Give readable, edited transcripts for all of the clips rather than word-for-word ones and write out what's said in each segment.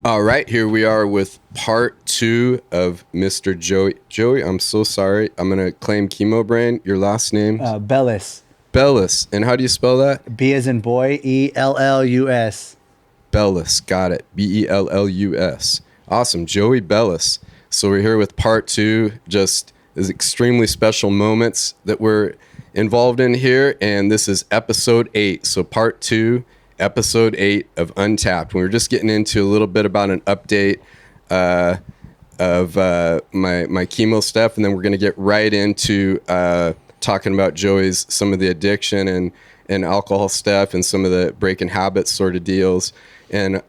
All right, here we are with part two of Mr. Joey. Joey, I'm so sorry. I'm going to claim Chemo Brain. Your last name? Bellus. Bellus. And how do you spell that? B as in boy, Ellus. Bellus. Got it. Bellus. Awesome. Joey Bellus. So we're here with part two, just these extremely special moments that we're involved in here. And this is episode 8. So part two, episode 8 of Untapped. We were just getting into a little bit about an update of my chemo stuff. And then we're going to get right into talking about Joey's, some of the addiction and alcohol stuff and some of the breaking habits sort of deals. And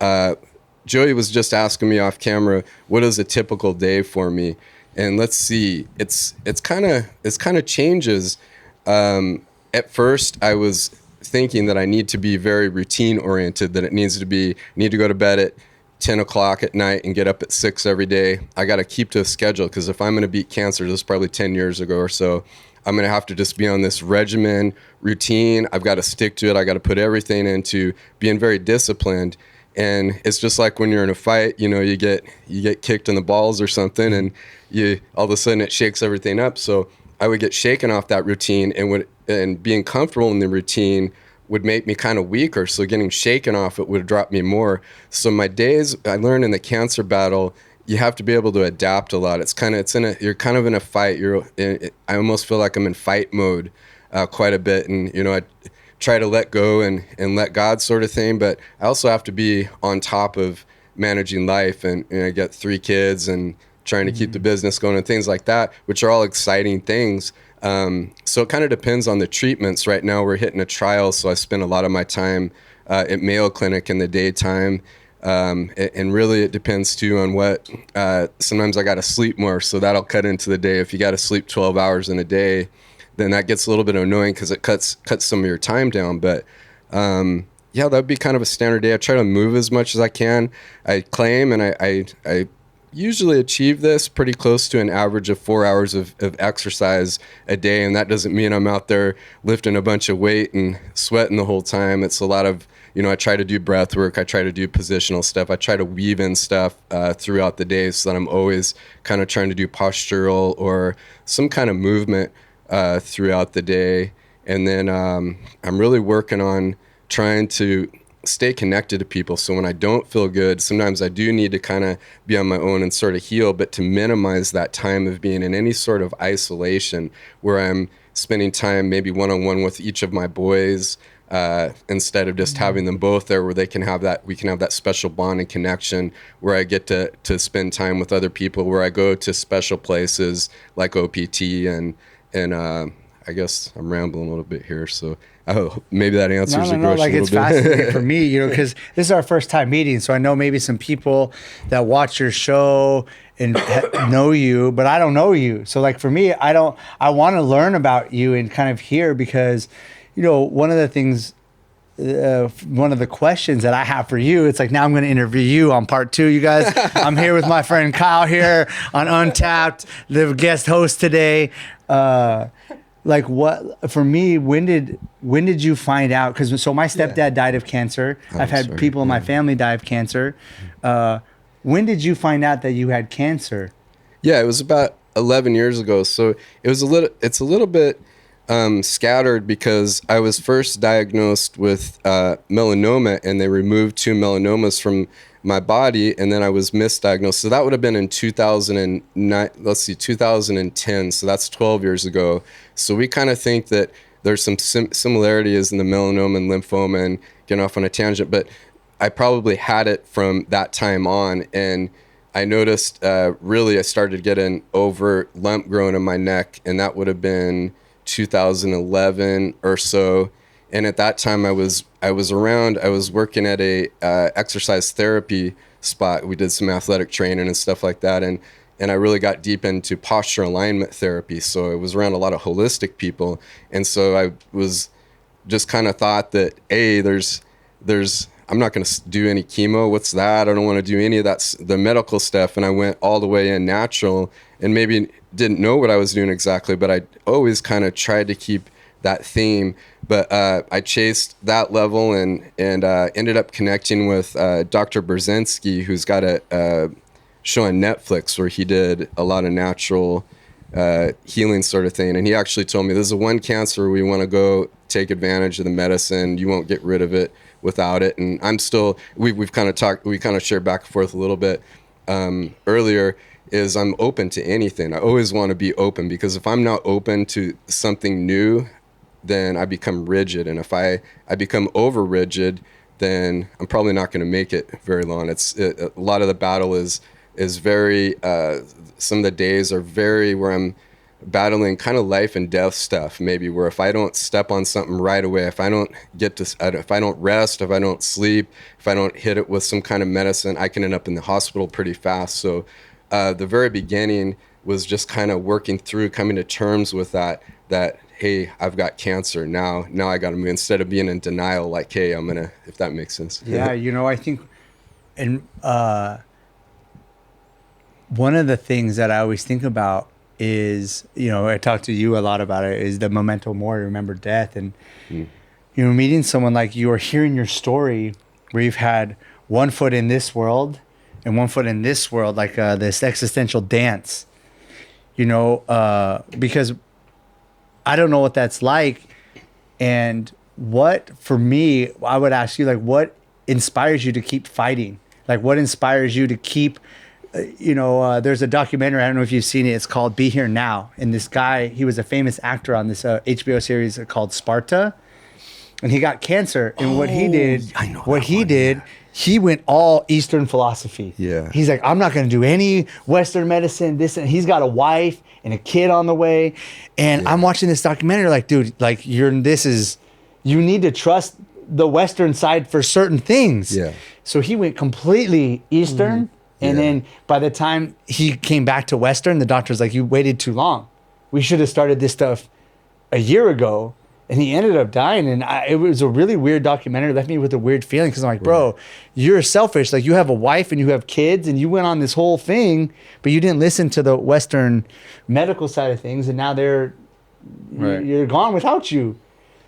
Joey was just asking me off camera, what is a typical day for me? And let's see, it's kind of changes. At first, I was thinking that I need to be very routine oriented, that it need to go to bed at 10 o'clock at night and get up at 6 every day. I got to keep to a schedule, because if I'm going to beat cancer, this was probably 10 years ago or so, I'm going to have to just be on this regimen routine. I've got to stick to it. I got to put everything into being very disciplined. And it's just like when you're in a fight, you get kicked in the balls or something, and you all of a sudden it shakes everything up. So I would get shaken off that routine, and being comfortable in the routine would make me kind of weaker. So getting shaken off it would drop me more. So my days, I learned in the cancer battle, you have to be able to adapt a lot. You're kind of in a fight. I almost feel like I'm in fight mode quite a bit, and I try to let go and let God sort of thing. But I also have to be on top of managing life, and I got 3 kids and trying to keep the business going and things like that, which are all exciting things. So it kind of depends on the treatments. Right now we're hitting a trial, so I spend a lot of my time at Mayo Clinic in the daytime. And really it depends too on what, sometimes I got to sleep more, so that'll cut into the day. If you got to sleep 12 hours in a day, then that gets a little bit annoying, because it cuts some of your time down. But yeah, that'd be kind of a standard day. I try to move as much as I can. I claim, and I usually achieve this pretty close to an average of 4 hours of exercise a day. And that doesn't mean I'm out there lifting a bunch of weight and sweating the whole time. It's a lot of, I try to do breath work. I try to do positional stuff. I try to weave in stuff throughout the day, so that I'm always kind of trying to do postural or some kind of movement throughout the day. And then I'm really working on trying to stay connected to people. So when I don't feel good, sometimes I do need to kind of be on my own and sort of heal, but to minimize that time of being in any sort of isolation, where I'm spending time maybe one-on-one with each of my boys, instead of just having them both there, where we can have that special bond and connection, where I get to spend time with other people, where I go to special places like OPT and I guess I'm rambling a little bit here, so maybe that answers the question. Like, a it's little bit. fascinating for me, because this is our first time meeting. So I know maybe some people that watch your show and know you, but I don't know you. So like for me, I want to learn about you and kind of hear, because, one of the things, one of the questions that I have for you, it's like, now I'm going to interview you on part 2, you guys. I'm here with my friend Kyle here on Untapped, the guest host today. Like, what for me? When did you find out? Because my stepdad died of cancer. I've had people in my family die of cancer. When did you find out that you had cancer? Yeah, it was about 11 years ago. So it's a little bit scattered, because I was first diagnosed with melanoma, and they removed 2 melanomas from my body, and then I was misdiagnosed. So that would have been in 2009, 2010. So that's 12 years ago. So we kind of think that there's some similarities in the melanoma and lymphoma, and getting off on a tangent, but I probably had it from that time on. And I noticed, really, I started getting over lump growing in my neck, and that would have been 2011 or so. And at that time I was working at a exercise therapy spot. We did some athletic training and stuff like that. And I really got deep into posture alignment therapy. So it was around a lot of holistic people. And so I was just kind of thought that, I'm not going to do any chemo. What's that? I don't want to do any of that, the medical stuff. And I went all the way in natural, and maybe didn't know what I was doing exactly, but I always kind of tried to keep that theme. But I chased that level and ended up connecting with Dr. Brzezinski, who's got a show on Netflix where he did a lot of natural healing sort of thing. And he actually told me, this is the one cancer we want to go take advantage of the medicine. You won't get rid of it without it. And I'm still, we've kind of talked, we kind of shared back and forth a little bit earlier, is I'm open to anything. I always want to be open, because if I'm not open to something new, then I become rigid. And if I become over rigid, then I'm probably not going to make it very long. A lot of the battle is very, some of the days are very where I'm battling kind of life and death stuff, maybe, where if I don't step on something right away, if I don't if I don't rest, if I don't sleep, if I don't hit it with some kind of medicine, I can end up in the hospital pretty fast. So the very beginning was just kind of working through, coming to terms with that, hey, I've got cancer. Now I got to move, instead of being in denial, like, hey, I'm going to, if that makes sense. Yeah. I think, and one of the things that I always think about is, I talk to you a lot about it, is the memento mori, remember death. And, meeting someone like you, or hearing your story where you've had one foot in this world and one foot in this world, like this existential dance, because I don't know what that's like. And for me, I would ask you, like, what inspires you to keep fighting? Like, what inspires you to keep, there's a documentary, I don't know if you've seen it, it's called Be Here Now. And this guy, he was a famous actor on this HBO series called Sparta. And he got cancer. And what he did, he went all Eastern philosophy. Yeah. He's like, I'm not going to do any Western medicine, this, and he's got a wife and a kid on the way. And I'm watching this documentary like, dude, like you need to trust the Western side for certain things. Yeah. So he went completely Eastern. And then by the time he came back to Western, the doctor's like, you waited too long. We should have started this stuff a year ago. And he ended up dying. And it was a really weird documentary. It left me with a weird feeling, because I'm like, bro, you're selfish. Like, you have a wife and you have kids and you went on this whole thing, but you didn't listen to the Western medical side of things. And now you're gone without you.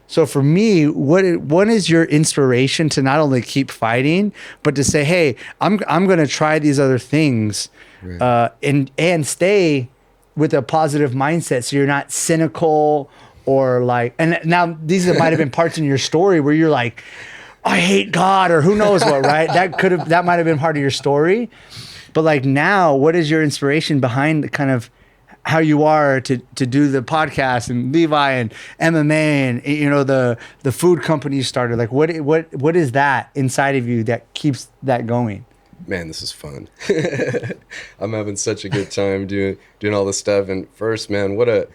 So for me, what is your inspiration to not only keep fighting, but to say, hey, I'm going to try these other things, and stay with a positive mindset, so you're not cynical or like. And now these might have been parts in your story where you're like, I hate God, or who knows what, right? That might have been part of your story. But like, now, what is your inspiration behind the kind of how you are to do the podcast and Levi and MMA and the food company you started? Like, what is that inside of you that keeps that going? Man, this is fun. I'm having such a good time doing all this stuff. And first, man, what a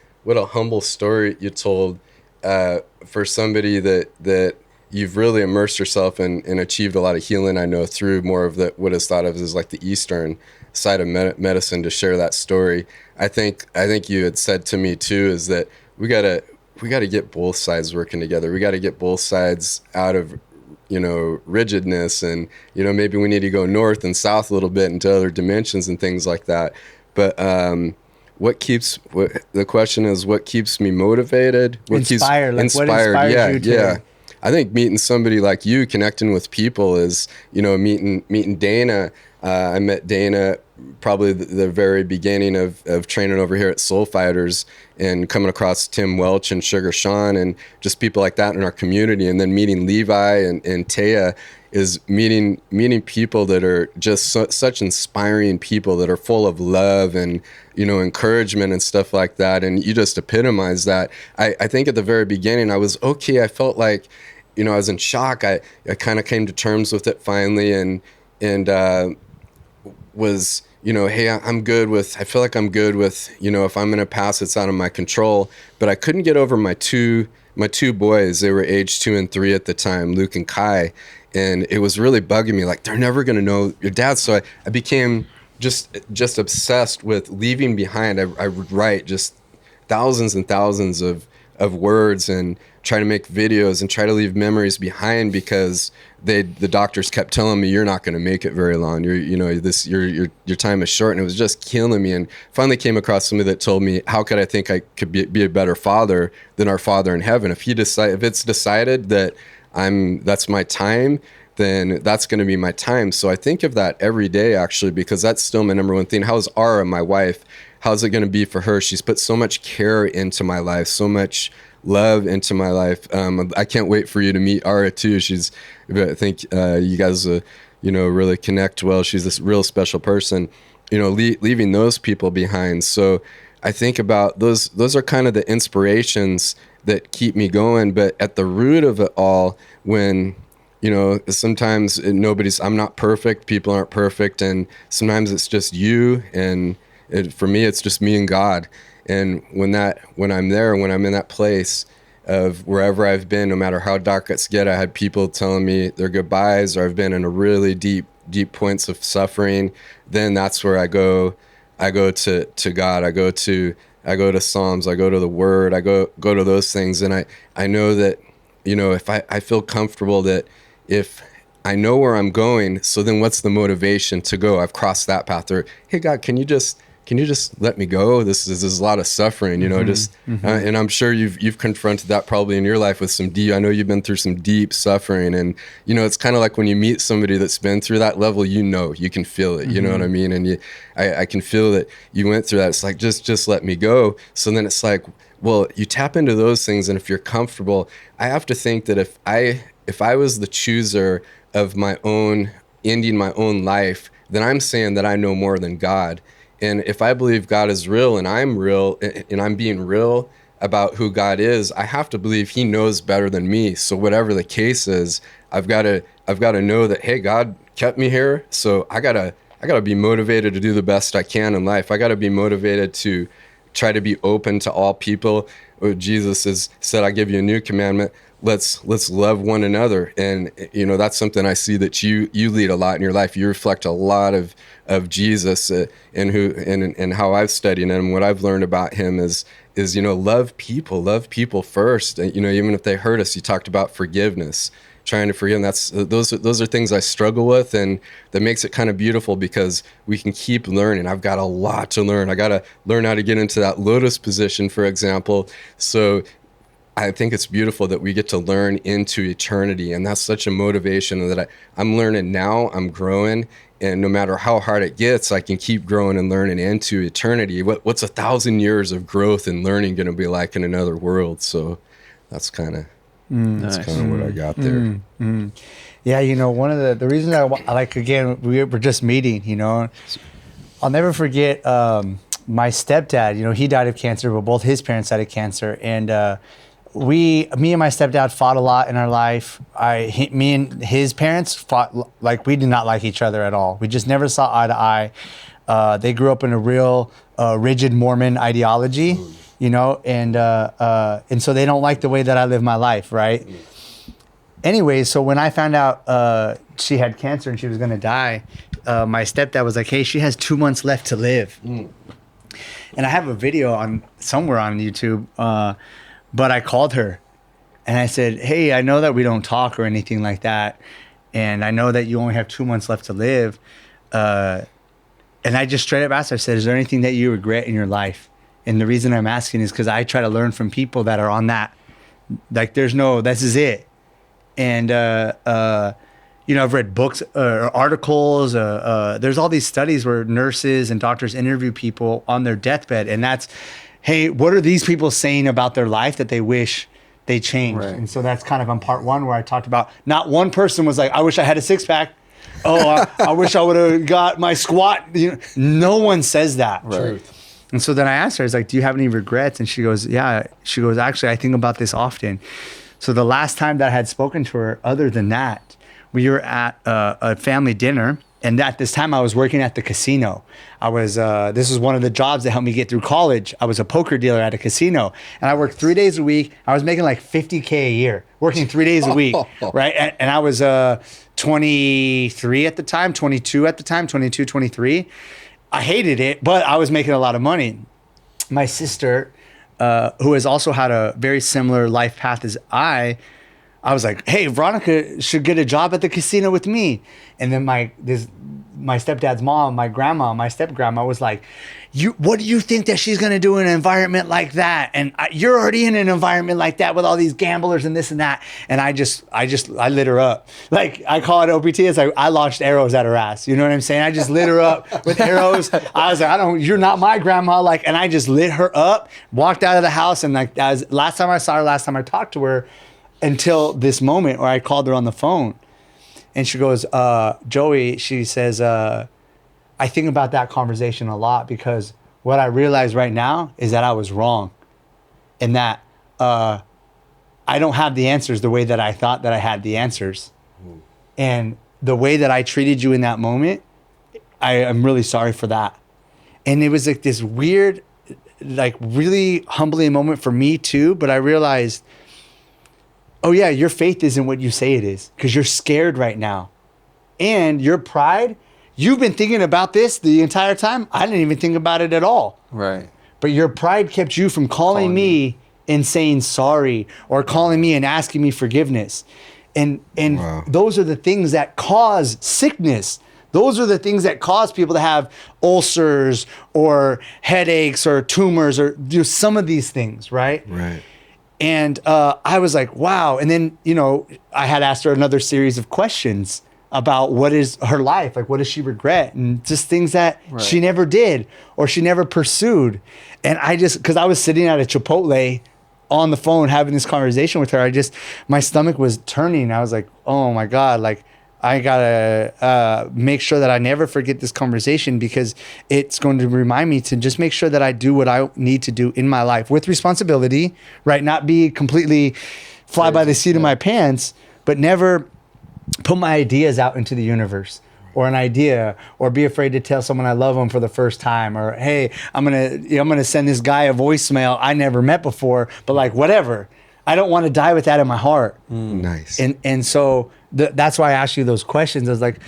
humble story you told for somebody that you've really immersed yourself in and achieved a lot of healing, I know, through more of what is thought of as like the Eastern side of medicine, to share that story. I think you had said to me too, is that we gotta get both sides working together. We got to get both sides out of rigidness, and maybe we need to go north and south a little bit into other dimensions and things like that. But the question is, what keeps me motivated? Inspired. What inspires you? I think meeting somebody like you, connecting with people, is meeting Dana. I met Dana probably the very beginning of training over here at Soul Fighters, and coming across Tim Welch and Sugar Sean and just people like that in our community. And then meeting Levi and Taya is meeting people that are just such inspiring people, that are full of love and encouragement and stuff like that. And you just epitomize that. I think at the very beginning I was okay. I felt like I was in shock. I kind of came to terms with it finally, and was hey, I'm good with, I feel like I'm good with, if I'm gonna pass, it's out of my control. But I couldn't get over my two boys. They were age 2 and 3 at the time, Luke and Kai. And it was really bugging me, like, they're never gonna know your dad. So I became just obsessed with leaving behind. I would write just thousands and thousands of words and try to make videos and try to leave memories behind, because the doctors kept telling me, you're not going to make it very long. Your time is short. And it was just killing me. And finally came across somebody that told me, how could I think I could be a better father than our Father in heaven? If it's decided that that's my time, then that's going to be my time. So I think of that every day, actually, because that's still my number one thing. How's Ara, my wife? How's it going to be for her? She's put so much care into my life, so much love into my life. I can't wait for you to meet Ara too. I think you guys, really connect well. She's this real special person, leaving those people behind. So I think about those are kind of the inspirations that keep me going. But at the root of it all, when, sometimes I'm not perfect, people aren't perfect. And sometimes it's just you. And for me, it's just me and God. And when I'm there, when I'm in that place of wherever I've been, no matter how dark it's get, I had people telling me their goodbyes, or I've been in a really deep points of suffering, then that's where I go to God. I go to Psalms, I go to the Word, I go to those things. And I know that, if I feel comfortable, that if I know where I'm going, so then what's the motivation to go? I've crossed that path. Or, hey, God, can you just let me go? This is a lot of suffering, and I'm sure you've confronted that probably in your life with I know you've been through some deep suffering, and, it's kind of like when you meet somebody that's been through that level, you can feel it, you know what I mean? And I can feel that you went through that. It's like, just let me go. So then it's like, well, you tap into those things. And if you're comfortable, I have to think that if I was the chooser of ending my own life, then I'm saying that I know more than God. And if I believe God is real and I'm real and I'm being real about who God is, I have to believe he knows better than me. So whatever the case is, I've got to know that, hey, God kept me here. So I gotta be motivated to do the best I can in life. I gotta be motivated to try to be open to all people. Jesus has said, I give you a new commandment. Let's love one another. And, that's something I see that you lead a lot in your life. You reflect a lot of Jesus and how I've studied him. And what I've learned about him is, love people first. Even if they hurt us. You talked about forgiveness, trying to forgive. And those are things I struggle with, and that makes it kind of beautiful because we can keep learning. I've got a lot to learn. I got to learn how to get into that lotus position, for example. So I think it's beautiful that we get to learn into eternity, and that's such a motivation that I'm learning now. I'm growing, and no matter how hard it gets, I can keep growing and learning into eternity. What's 1,000 years of growth and learning going to be like in another world? So that's kind of what I got there. Yeah, one of the reasons I like, again, we're just meeting. I'll never forget my stepdad. He died of cancer, but both his parents died of cancer, and me and my stepdad fought a lot in our life. Me and his parents fought, like, we did not like each other at all. We just never saw eye to eye. They grew up in a real rigid Mormon ideology, and so they don't like the way that I live my life, right? Anyway, so when I found out she had cancer and she was going to die, my stepdad was like, hey, she has 2 months left to live. And I have a video somewhere on YouTube, but I called her and I said, hey, I know that we don't talk or anything like that, and I know that you only have 2 months left to live. And I just straight up asked her, I said, is there anything that you regret in your life? And the reason I'm asking is because I try to learn from people that are on that. Like, this is it. And, I've read books or articles. There's all these studies where nurses and doctors interview people on their deathbed. And that's, hey, what are these people saying about their life that they wish they changed? Right. And so that's kind of on part one where I talked about, not one person was like, I wish I had a six pack. Oh, I wish I would have got my squat. No one says that. Right. And so then I asked her, I was like, do you have any regrets? And she goes, yeah. She goes, actually, I think about this often. So the last time that I had spoken to her, other than that, we were at a family dinner. And at this time, I was working at the casino. This was one of the jobs that helped me get through college. I was a poker dealer at a casino. And I worked 3 days a week. I was making like $50K a year, working 3 days a week, right? And I was 23 at the time, 22 at the time, 22, 23. I hated it, but I was making a lot of money. My sister who has also had a very similar life path as I was like, hey, Veronica should get a job at the casino with me. And then my stepdad's mom, my step grandma was like, what do you think that she's going to do in an environment like that? And you're already in an environment like that with all these gamblers and this and that. And I lit her up. Like, I call it OPT. It's like I launched arrows at her ass. You know what I'm saying? I just lit her up with arrows. I was like, you're not my grandma. Like, and I just lit her up, walked out of the house. And like, last time I saw her, last time I talked to her, until this moment where I called her on the phone. And she goes, Joey, she says, I think about that conversation a lot, because what I realize right now is that I was wrong, and that I don't have the answers the way that I thought that I had the answers. And the way that I treated you in that moment, I am really sorry for that. And it was like this weird, like really humbling moment for me too. But I realized, oh yeah, your faith isn't what you say it is, because you're scared right now. And your pride, you've been thinking about this the entire time. I didn't even think about it at all. Right. But your pride kept you from calling me and saying sorry, or calling me and asking me forgiveness. And Wow. Those are the things that cause sickness. Those are the things that cause people to have ulcers or headaches or tumors or do some of these things, right? Right. And I was like, wow. And then, I had asked her another series of questions about what is her life, like what does she regret, and just things that she never did or she never pursued. And because I was sitting at a Chipotle on the phone having this conversation with her, my stomach was turning. I was like, oh my God, like I gotta make sure that I never forget this conversation, because it's going to remind me to just make sure that I do what I need to do in my life with responsibility, right? Not be completely fly by the seat of my pants, but never put my ideas out into the universe, or an idea, or be afraid to tell someone I love them for the first time, or hey, I'm gonna send this guy a voicemail I never met before, but like whatever. I don't want to die with that in my heart. Nice. And so that's why I asked you those questions. I was like,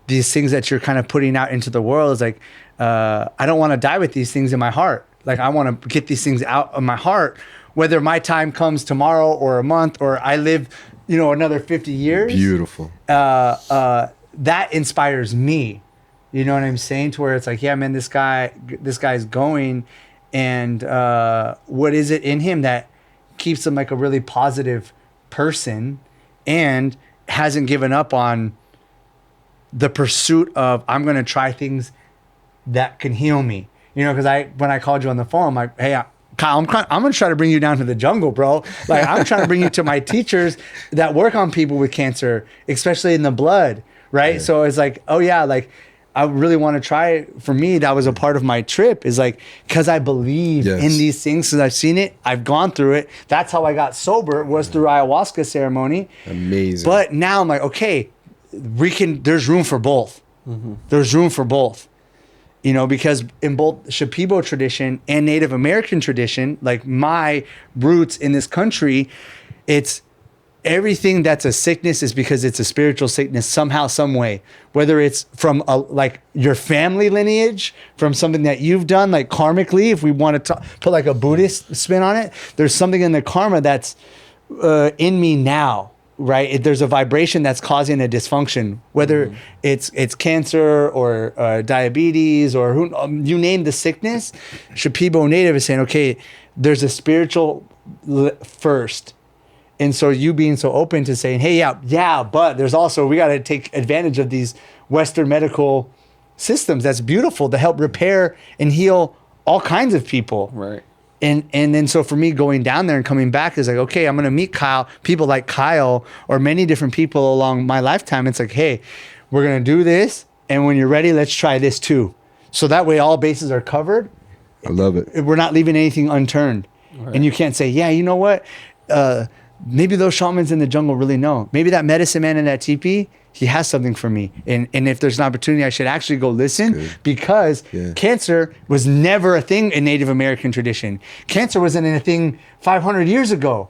these things that you're kind of putting out into the world is like, I don't want to die with these things in my heart. Like, I want to get these things out of my heart, whether my time comes tomorrow or a month, or I live, another 50 years. Beautiful. That inspires me. You know what I'm saying? To where it's like, yeah, man, this guy's going, and what is it in him that keeps him like a really positive person, and hasn't given up on the pursuit of, I'm going to try things that can heal me. Because when I called you on the phone, I'm like, hey, Kyle, I'm going to try to bring you down to the jungle, bro. Like, I'm trying to bring you to my teachers that work on people with cancer, especially in the blood, right? Yeah. So it's like, oh yeah, like I really want to try. For me, that was a part of my trip, is like, because I believe in these things, because I've seen it, I've gone through it. That's how I got sober, was through ayahuasca ceremony. Amazing. But now I'm like, okay, there's room for both. Mm-hmm. There's room for both. Because in both Shipibo tradition and Native American tradition, like my roots in this country, it's everything that's a sickness is because it's a spiritual sickness somehow, some way. Whether it's from like your family lineage, from something that you've done, like karmically, if we want to put like a Buddhist spin on it, there's something in the karma that's in me now. Right, there's a vibration that's causing a dysfunction, whether it's cancer or diabetes, or you name the sickness. Shipibo Native is saying, okay, there's a spiritual first, and so you being so open to saying, hey, yeah, but there's also, we got to take advantage of these Western medical systems. That's beautiful to help repair and heal all kinds of people. Right. And then so for me, going down there and coming back is like, okay, I'm going to meet people like Kyle, or many different people along my lifetime. It's like, hey, we're going to do this, and when you're ready, let's try this too. So that way all bases are covered. I love it. We're not leaving anything unturned. Right. And you can't say, yeah, you know what? Maybe those shamans in the jungle really know. Maybe that medicine man in that teepee, he has something for me. And if there's an opportunity, I should actually go listen, because cancer was never a thing in Native American tradition. Cancer wasn't a thing 500 years ago.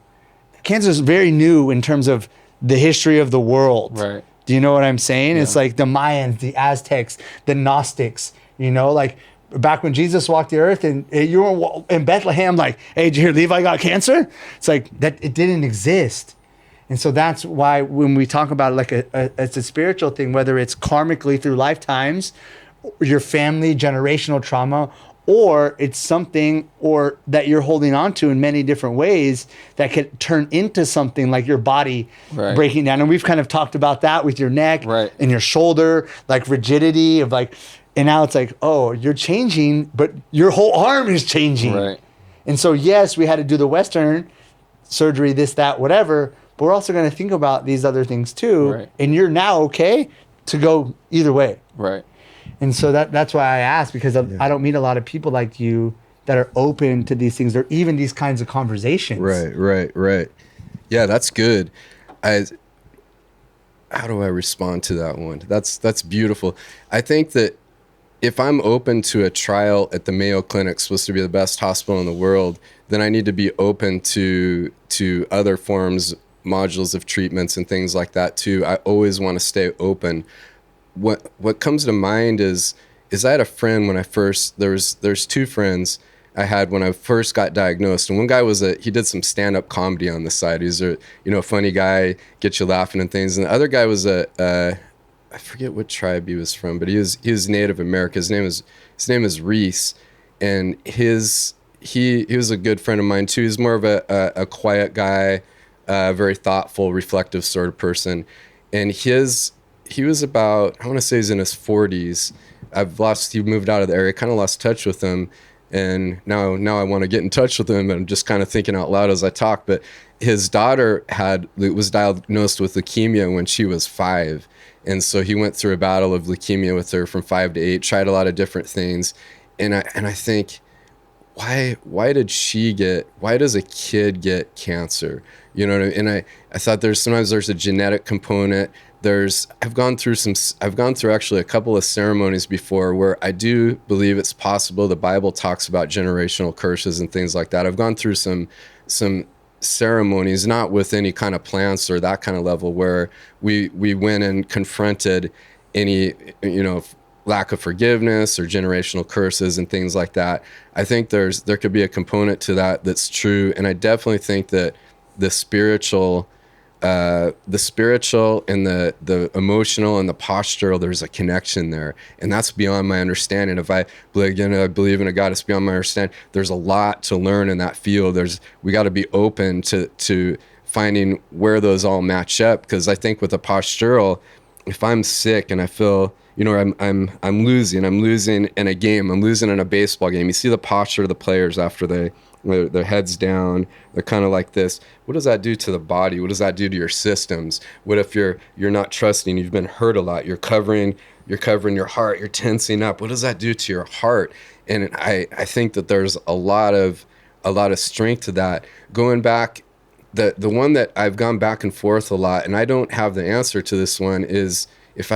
Cancer is very new in terms of the history of the world. Right. Do you know what I'm saying? Yeah. It's like the Mayans, the Aztecs, the Gnostics, like back when Jesus walked the earth and you were in Bethlehem, like, hey, did you hear Levi got cancer? It's like that it didn't exist. And so that's why when we talk about it, like it's a spiritual thing, whether it's karmically through lifetimes, your family, generational trauma, or it's something or that you're holding on to in many different ways that could turn into something like your body breaking down. And we've kind of talked about that with your neck and your shoulder, like rigidity of like, and now it's like, oh, you're changing, but your whole arm is changing. Right. And so, yes, we had to do the Western surgery, this, that, whatever, but we're also going to think about these other things too. Right. And you're now okay to go either way. Right. And so that's why I asked, because I don't meet a lot of people like you that are open to these things or even these kinds of conversations. Right. Yeah, that's good. How do I respond to that one? That's beautiful. I think that if I'm open to a trial at the Mayo Clinic, supposed to be the best hospital in the world, then I need to be open to other forms, modules of treatments and things like that too. I always want to stay open. What comes to mind is I had a friend when I first, there's two friends I had when I first got diagnosed. And one guy he did some stand-up comedy on the side. He's a funny guy, get you laughing and things. And the other guy was I forget what tribe he was from, but he was Native American. His name is Reese. And he was a good friend of mine too. He's more of a quiet guy, very thoughtful, reflective sort of person. And he was about, I want to say he's in his 40s. He moved out of the area, kind of lost touch with him. And now I want to get in touch with him. And I'm just kind of thinking out loud as I talk. But his daughter was diagnosed with leukemia when she was 5. And so he went through a battle of leukemia with her from 5 to 8, tried a lot of different things. And I think, why does a kid get cancer? You know what I mean? And I thought sometimes there's a genetic component. I've gone through actually a couple of ceremonies before where I do believe it's possible. The Bible talks about generational curses and things like that. I've gone through some ceremonies, not with any kind of plants or that kind of level, where we went and confronted any, lack of forgiveness or generational curses and things like that. I think there could be a component to that that's true. And I definitely think that the spiritual and the emotional and the postural, there's a connection there, and that's beyond my understanding. If I believe in a God, it's beyond my understanding. There's a lot to learn in that field. We got to be open to finding where those all match up, because I think with the postural, if I'm sick and I feel, I'm losing in a game, I'm losing in a baseball game, you see the posture of the players after their heads down, they're kind of like this. What does that do to the body? What does that do to your systems? What if you're not trusting, you've been hurt a lot, you're covering your heart, you're tensing up. What does that do to your heart? And I think that there's a lot of strength to that. Going back, the one that I've gone back and forth a lot, and I don't have the answer to this one, is if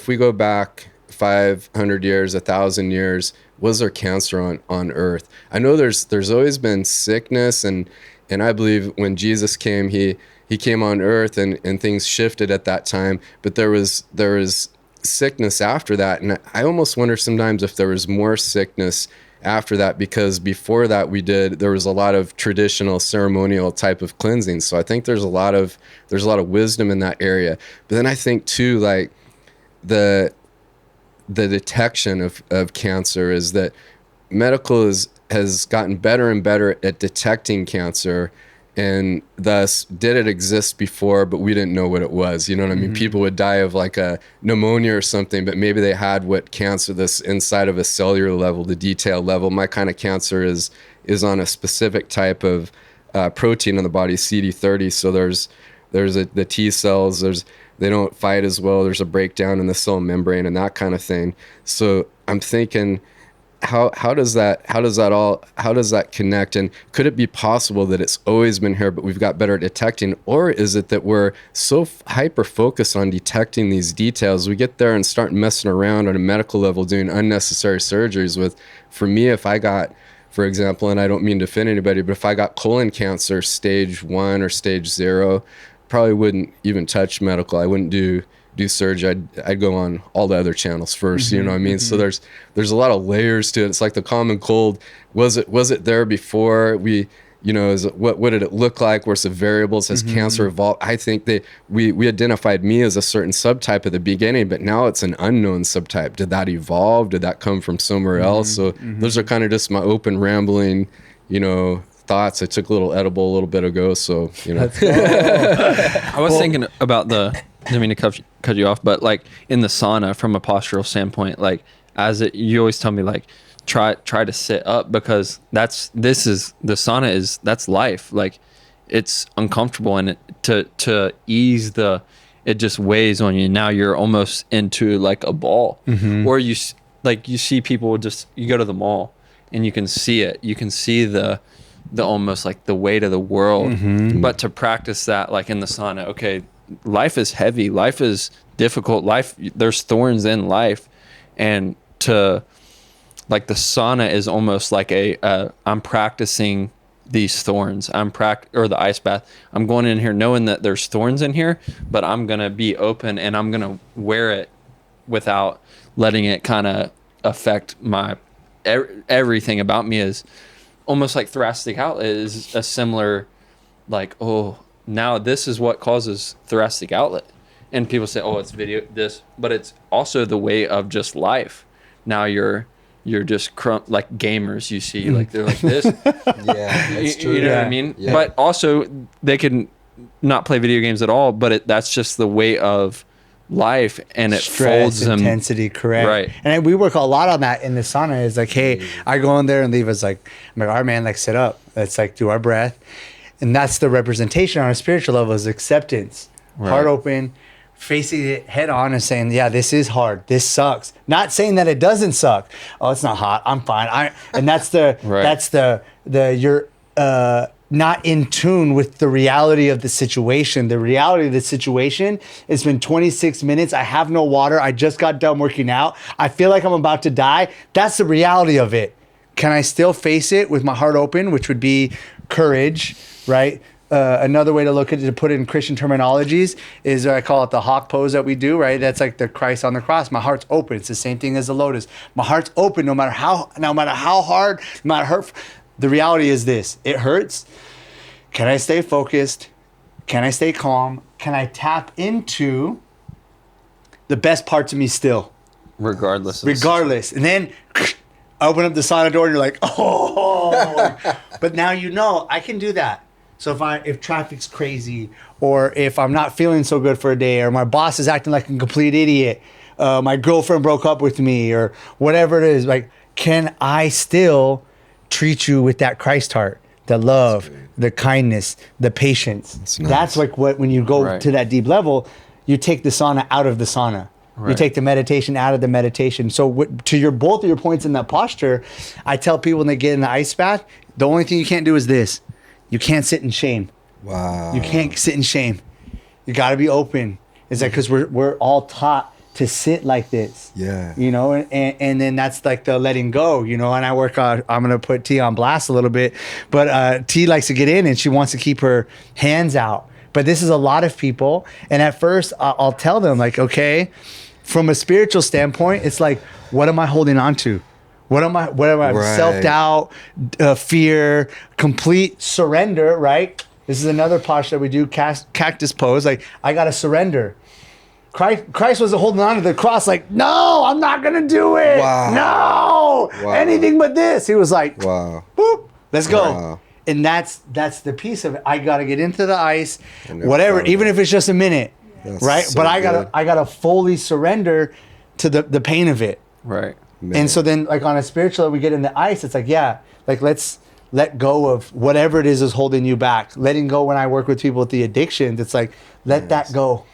we go back 500 years, 1,000 years, was there cancer on earth? I know there's always been sickness, and I believe when Jesus came, he came on earth and things shifted at that time, but there was sickness after that. And I almost wonder sometimes if there was more sickness after that, because before that there was a lot of traditional ceremonial type of cleansing. So I think there's a lot of wisdom in that area. But then I think too, like the detection of cancer is that medical has gotten better and better at detecting cancer, and thus did it exist before, but we didn't know what it was. You know what I mean? People would die of like a pneumonia or something, but maybe they had what cancer, this inside of a cellular level, the detail level. My kind of cancer is on a specific type of protein in the body, CD30. So there's the T cells, they don't fight as well. There's a breakdown in the cell membrane and that kind of thing. So I'm thinking, how does that connect? And could it be possible that it's always been here, but we've got better at detecting? Or is it that we're so hyper focused on detecting these details, we get there and start messing around on a medical level, doing unnecessary surgeries for me, if I got, for example, and I don't mean to offend anybody, but if I got colon cancer stage 1 or stage 0, probably wouldn't even touch medical. I wouldn't do do surgery, I'd go on all the other channels first. You know what I mean? So there's a lot of layers to it. It's like the common cold. Was it there before we? You know, what did it look like? Where's the variables? Has cancer evolved? I think that we identified me as a certain subtype at the beginning, but now it's an unknown subtype. Did that evolve? Did that come from somewhere else? So those are kind of just my open rambling, you know, thoughts. I took a little edible a little bit ago, so you know. I was thinking about I didn't mean to cut you off, but like in the sauna from a postural standpoint, like you always tell me like try to sit up, because the sauna is, that's life. Like it's uncomfortable, and to ease it just weighs on you. Now you're almost into like a ball, or you see people you go to the mall and you can see it. You can see the almost like the weight of the world. But to practice that, like in the sauna, okay, life is heavy, life is difficult, there's thorns in life, and like the sauna is almost like I'm practicing these thorns. Or the ice bath. I'm going in here knowing that there's thorns in here, but I'm going to be open and I'm going to wear it without letting it kind of affect everything about me. Is almost like thoracic outlet is a similar, like, oh, now this is what causes thoracic outlet. And people say, oh, it's this, but it's also the way of just life. Now you're just like gamers, you see, like they're like this. Yeah, that's true. You know what I mean? Yeah. But also they can not play video games at all, but that's just the way of life, and it Stress, folds them. intensity, correct. Right. And we work a lot on that in the sauna. Is like, hey, I go in there and leave us like, I'm like, all right, man, like sit up. Let's like do our breath. And that's the representation on a spiritual level, is acceptance. Right. Heart open, facing it head on and saying, yeah, this is hard. This sucks. Not saying that it doesn't suck. Oh, it's not hot. I'm fine. And that's the, Right. that's the you're not in tune with the reality of the situation. The reality of the situation, it's been 26 minutes. I have no water. I just got done working out. I feel like I'm about to die. That's the reality of it. Can I still face it with my heart open, which would be courage, right? Another way to look at it, to put it in Christian terminologies, is I call it the hawk pose that we do, right? That's like the Christ on the cross. My heart's open. It's the same thing as the lotus. My heart's open no matter how hard, no matter hurt. The reality is this: it hurts. Can I stay focused? Can I stay calm? Can I tap into the best parts of me still? Regardless. And then open up the sauna door and you're like, oh. But now you know I can do that. So if traffic's crazy, or if I'm not feeling so good for a day, or my boss is acting like a complete idiot, my girlfriend broke up with me, or whatever it is, like, can I still treat you with that Christ heart, the love, the kindness, the patience? That's nice. That's like when you go Right. to that deep level, you take the sauna out of the sauna. You Right. take the meditation out of the meditation. So to both of your points in that posture, I tell people when they get in the ice bath, the only thing you can't do is this. You can't sit in shame. Wow. You can't sit in shame. You got to be open. It's like, because we're all taught to sit like this. Yeah. You know, and then that's like the letting go, you know, and I work on, I'm going to put T on blast a little bit, but T likes to get in and she wants to keep her hands out. But this is a lot of people. And at first I'll tell them like, okay, from a spiritual standpoint, it's like, what am I holding on to? What am I? Right. Self-doubt, fear, complete surrender, right? This is another posture that we do, cactus pose. Like, I got to surrender. Christ wasn't holding on to the cross like, no, I'm not going to do it. Wow. No, Wow. anything but this. He was like, Wow. boop, let's go. Wow. And that's the piece of it. I got to get into the ice, never thought whatever, of even that. if it's just a minute, That's right? so But I good. gotta fully surrender to the pain of it. Right. Man. And so then, like on a spiritual level, we get in the ice. It's like, yeah, like let's let go of whatever it is holding you back. Letting go. When I work with people with the addictions, it's like, let that go.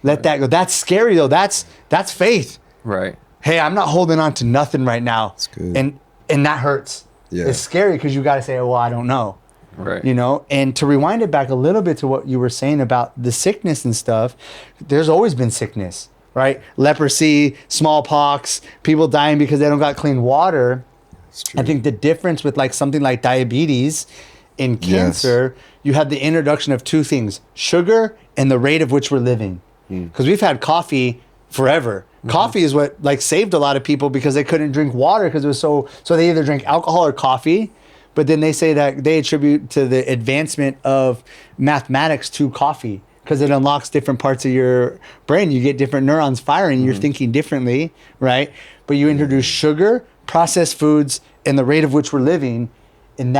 Let that go. That's scary though. That's faith. Right. Hey, I'm not holding on to nothing right now. That's good. And that hurts. Yeah. It's scary because you got to say, oh, well, I don't know. Right. You know, and to rewind it back a little bit to what you were saying about the sickness and stuff, there's always been sickness, right? Leprosy, smallpox, people dying because they don't got clean water. It's true. I think the difference with like something like diabetes and cancer, you have the introduction of two things, sugar and the rate of which we're living. because we've had coffee forever. Coffee is what like saved a lot of people because they couldn't drink water because it was so they either drink alcohol or coffee. But then they say that they attribute to the advancement of mathematics to coffee because it unlocks different parts of your brain. You get different neurons firing. You're thinking differently, right? But you introduce sugar, processed foods, and the rate of which we're living, and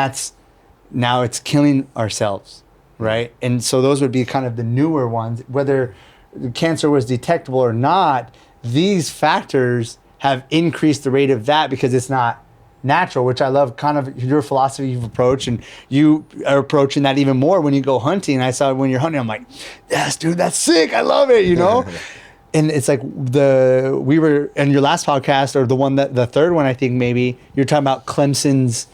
now it's killing ourselves, right? And so those would be kind of the newer ones. Whether cancer was detectable or not, these factors have increased the rate of that because it's not natural, which I love kind of your philosophy of approach, and you are approaching that even more when you go hunting. I saw when you're hunting, I'm like, yes, dude, that's sick. I love it, you know? And it's like we were in your last podcast or the third one, I think maybe you're talking about Clemson's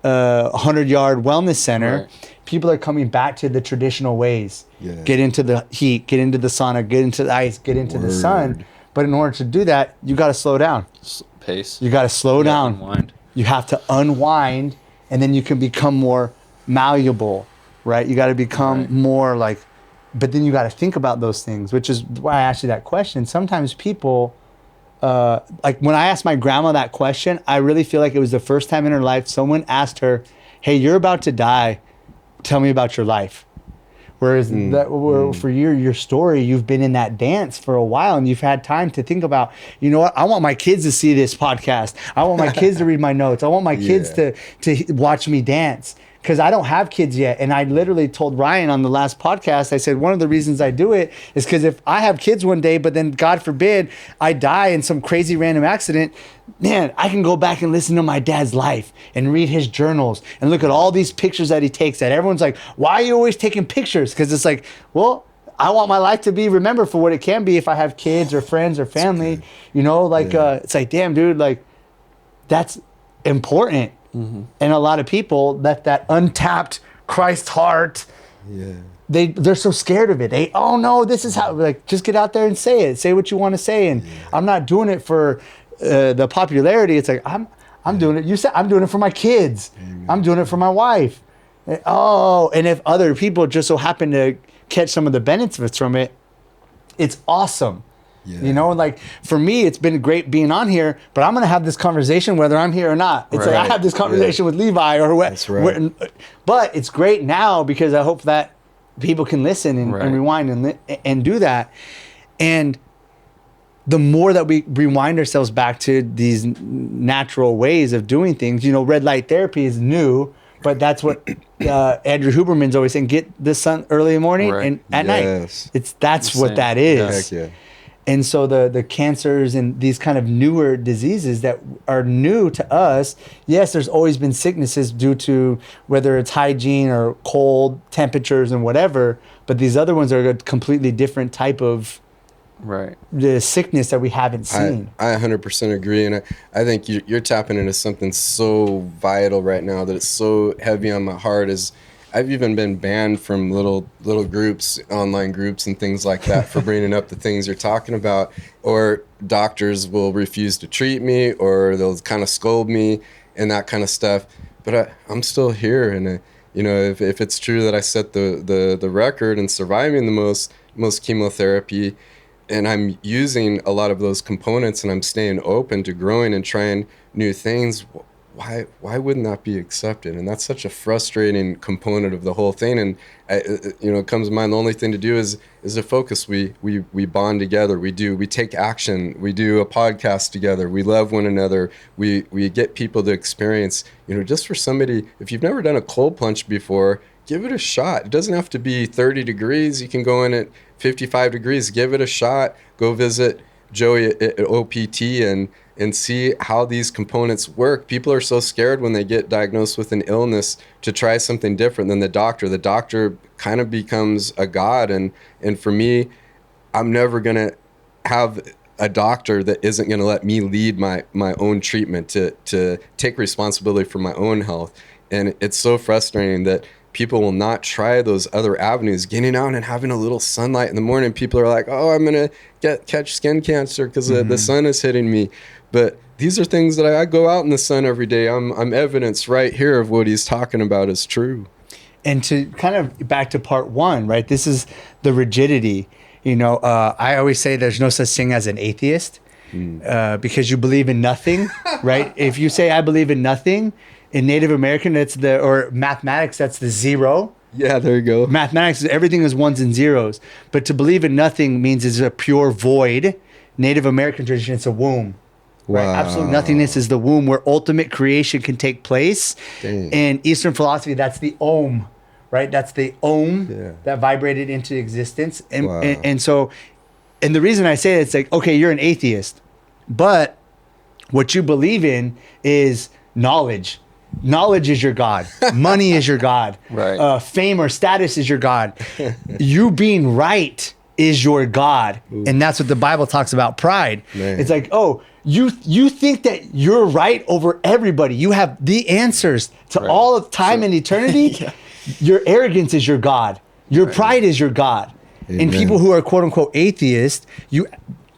100-yard wellness center. Right. People are coming back to the traditional ways. Yeah. Get into the heat, get into the sauna, get into the ice, get into the sun. But in order to do that, you got to slow down. Pace. You got to slow down. Unwind. You have to unwind, and then you can become more malleable, right? You got to become more like, but then you got to think about those things, which is why I asked you that question. Sometimes people, like when I asked my grandma that question, I really feel like it was the first time in her life someone asked her, hey, you're about to die. Tell me about your life. Whereas for your story, you've been in that dance for a while and you've had time to think about, you know what, I want my kids to see this podcast. I want my kids to read my notes. I want my kids to watch me dance. Because I don't have kids yet. And I literally told Ryan on the last podcast, I said, one of the reasons I do it is because if I have kids one day, but then God forbid I die in some crazy random accident, man, I can go back and listen to my dad's life and read his journals and look at all these pictures that he takes that everyone's like, why are you always taking pictures? Because it's like, well, I want my life to be remembered for what it can be if I have kids or friends or family, you know, like, it's like, damn, dude, like that's important. And a lot of people that untapped Christ heart, they're so scared of it. Oh no, this is how, like, just get out there and say it. Say what you want to say. And I'm not doing it for the popularity. It's like, I'm doing it. You said I'm doing it for my kids. I'm doing it for my wife. And if other people just so happen to catch some of the benefits from it, it's awesome. Yeah. You know, like for me, it's been great being on here, but I'm going to have this conversation whether I'm here or not. It's like I have this conversation with Levi or what. That's right. But it's great now because I hope that people can listen and rewind and do that. And the more that we rewind ourselves back to these natural ways of doing things, you know, red light therapy is new, but that's what Andrew Huberman's always saying, get the sun early in the morning and at night. That's what that is. Heck yeah. And so the cancers and these kind of newer diseases that are new to us, yes, there's always been sicknesses due to whether it's hygiene or cold temperatures and whatever, but these other ones are a completely different type of the sickness that we haven't seen. I 100% agree. And I think you're tapping into something so vital right now that it's so heavy on my heart is I've even been banned from little groups, online groups and things like that for bringing up the things you're talking about, or doctors will refuse to treat me or they'll kind of scold me and that kind of stuff. But I'm still here. And, you know, if it's true that I set the record in surviving the most chemotherapy and I'm using a lot of those components and I'm staying open to growing and trying new things, why wouldn't that be accepted? And that's such a frustrating component of the whole thing. And you know, it comes to mind, the only thing to do is to focus. We bond together. We take action. We do a podcast together. We love one another. We get people to experience, you know, just for somebody, if you've never done a cold plunge before, give it a shot. It doesn't have to be 30 degrees. You can go in at 55 degrees. Give it a shot. Go visit Joey at OPT and see how these components work. People are so scared when they get diagnosed with an illness to try something different than the doctor. The doctor kind of becomes a god. And for me, I'm never going to have a doctor that isn't going to let me lead my own treatment to take responsibility for my own health. And it's so frustrating that people will not try those other avenues. Getting out and having a little sunlight in the morning, people are like, oh, I'm going to catch skin cancer because the sun is hitting me. But these are things that I go out in the sun every day. I'm evidence right here of what he's talking about is true. And to kind of back to part one, right? This is the rigidity. I always say there's no such thing as an atheist because you believe in nothing, right? If you say I believe in nothing, in Native American, or mathematics, that's the zero. Yeah, there you go. Mathematics, everything is ones and zeros. But to believe in nothing means it's a pure void. Native American tradition, it's a womb. Right? Wow. Absolute nothingness is the womb where ultimate creation can take place. Dang. In Eastern philosophy, that's the Om, right? That's the Om that vibrated into existence. And, Wow. and so, and the reason I say it's like, okay, you're an atheist, but what you believe in is knowledge. Knowledge is your God. Money is your God. Right. Fame or status is your God. You being right is your God. Ooh. And that's what the Bible talks about, pride. Man. It's like, oh, you think that you're right over everybody. You have the answers to all of time and eternity. Your arrogance is your God. Your pride is your God. Amen. And people who are quote unquote atheists,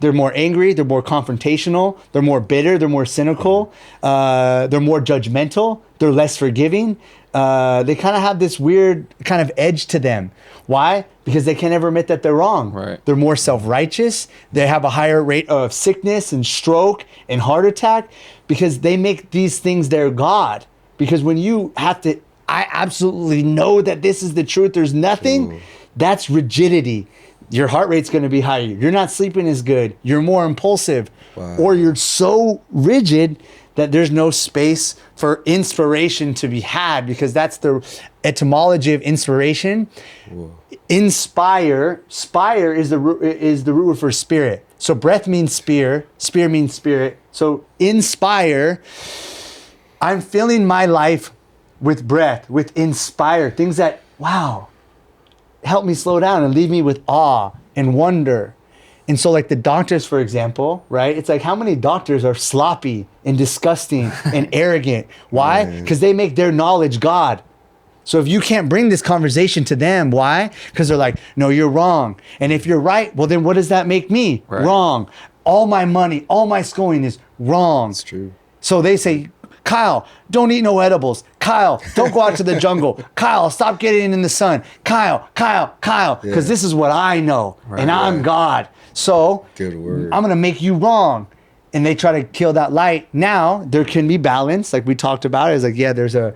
they're more angry, they're more confrontational, they're more bitter, they're more cynical, they're more judgmental, they're less forgiving. They kind of have this weird kind of edge to them. Why? Because they can't ever admit that they're wrong. Right. They're more self-righteous. They have a higher rate of sickness and stroke and heart attack because they make these things their God. Because when you have to, I absolutely know that this is the truth, there's nothing, that's rigidity. Your heart rate's going to be higher. You're not sleeping as good. You're more impulsive. Wow. Or you're so rigid that there's no space for inspiration to be had, because that's the etymology of inspiration. Whoa. Spire is the root word for spirit. So breath means spear means spirit. So inspire, I'm filling my life with breath, with inspire, things that, wow, help me slow down and leave me with awe and wonder. And so like the doctors, for example, right? It's like, how many doctors are sloppy and disgusting and arrogant? Why? Because they make their knowledge God. So if you can't bring this conversation to them, why? Because they're like, no, you're wrong. And if you're right, well, then what does that make me? Right. Wrong. All my money, all my schooling is wrong. That's true. So they say, Kyle, don't eat no edibles. Kyle, don't go out to the jungle. Kyle, stop getting in the sun. Kyle, because this is what I know, and I'm God. So good word. I'm going to make you wrong. And they try to kill that light. Now there can be balance, like we talked about. It's like, yeah, there's a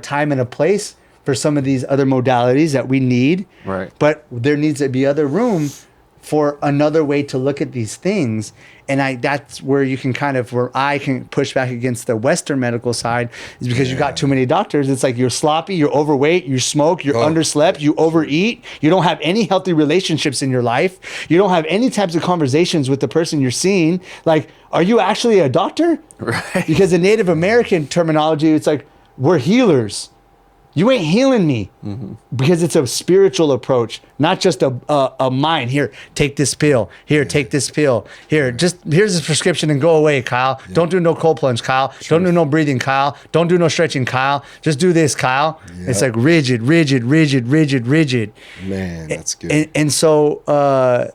time and a place for some of these other modalities that we need. Right. But there needs to be other room for another way to look at these things. And that's where you can where I can push back against the Western medical side, is because you got too many doctors. It's like you're sloppy, you're overweight, you smoke, you're underslept, you overeat, you don't have any healthy relationships in your life. You don't have any types of conversations with the person you're seeing. Like, are you actually a doctor? Right. Because in Native American terminology, it's like, we're healers. You ain't healing me, because it's a spiritual approach, not just a mind. Here, take this pill. Here, take this pill. Here, here's a prescription and go away, Kyle. Yeah. Don't do no cold plunge, Kyle. Sure. Don't do no breathing, Kyle. Don't do no stretching, Kyle. Just do this, Kyle. Yep. It's like rigid. Man, that's good. And so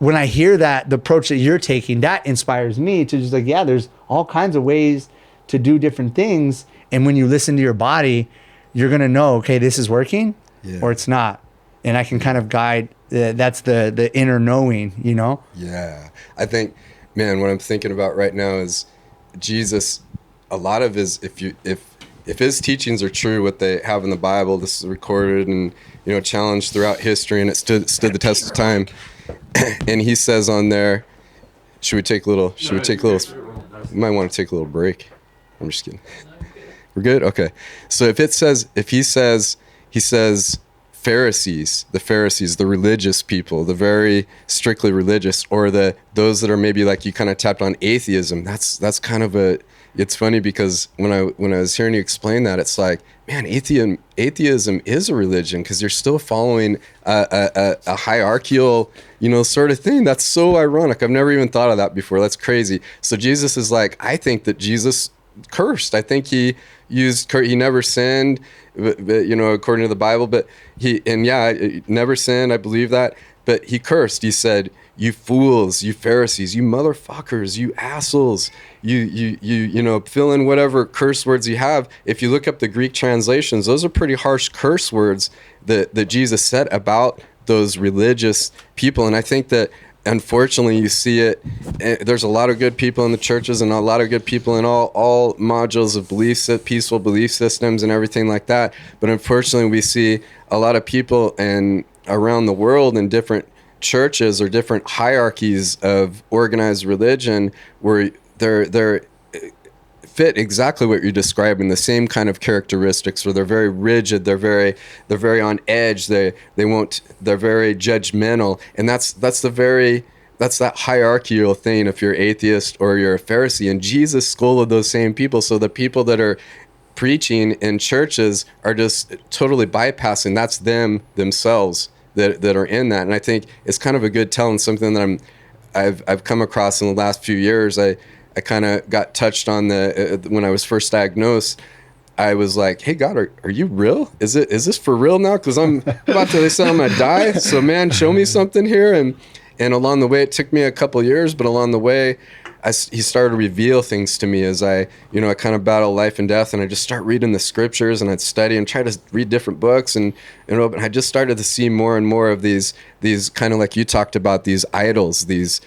when I hear that, the approach that you're taking, that inspires me to just like, yeah, there's all kinds of ways to do different things. And when you listen to your body, you're going to know, okay, this is working or it's not. And I can kind of guide, that's the inner knowing, you know? Yeah. I think, man, what I'm thinking about right now is Jesus, a lot of his, if his teachings are true, what they have in the Bible, this is recorded and, challenged throughout history, and it stood the test of time. And he says on there, should we take a little, we might want to take a little break. I'm just kidding. We're good? Okay. So he says Pharisees, the religious people, the very strictly religious, or those that are maybe like you kind of tapped on atheism. That's kind of it's funny because when I was hearing you explain that, it's like, man, atheism is a religion, because you're still following a hierarchical, sort of thing. That's so ironic. I've never even thought of that before. That's crazy. So Jesus is like, I think that Jesus cursed. I think he never sinned, but according to the Bible, but he never sinned. I believe that, but he cursed. He said, you fools, you Pharisees, you motherfuckers, you assholes, you fill in whatever curse words you have. If you look up the Greek translations, those are pretty harsh curse words that Jesus said about those religious people. And I think that unfortunately you see it. There's a lot of good people in the churches and a lot of good people in all modules of beliefs, peaceful belief systems and everything like that. But unfortunately we see a lot of people around the world in different churches or different hierarchies of organized religion where they're fit exactly what you're describing, the same kind of characteristics where they're very rigid, they're very on edge, they're very judgmental. And that's that hierarchical thing if you're atheist or you're a Pharisee. And Jesus scolded those same people. So the people that are preaching in churches are just totally bypassing. That's themselves that are in that. And I think it's kind of a good tell and something that I've come across in the last few years. I kind of got touched on when I was first diagnosed. I was like, hey God, are you real? Is this for real now? Because they said I'm gonna die. So man, show me something here. And along the way, it took me a couple years, but along the way, he started to reveal things to me as I kind of battle life and death, and I just start reading the scriptures and I'd study and try to read different books, and I just started to see more and more of these kind of like you talked about, these idols, these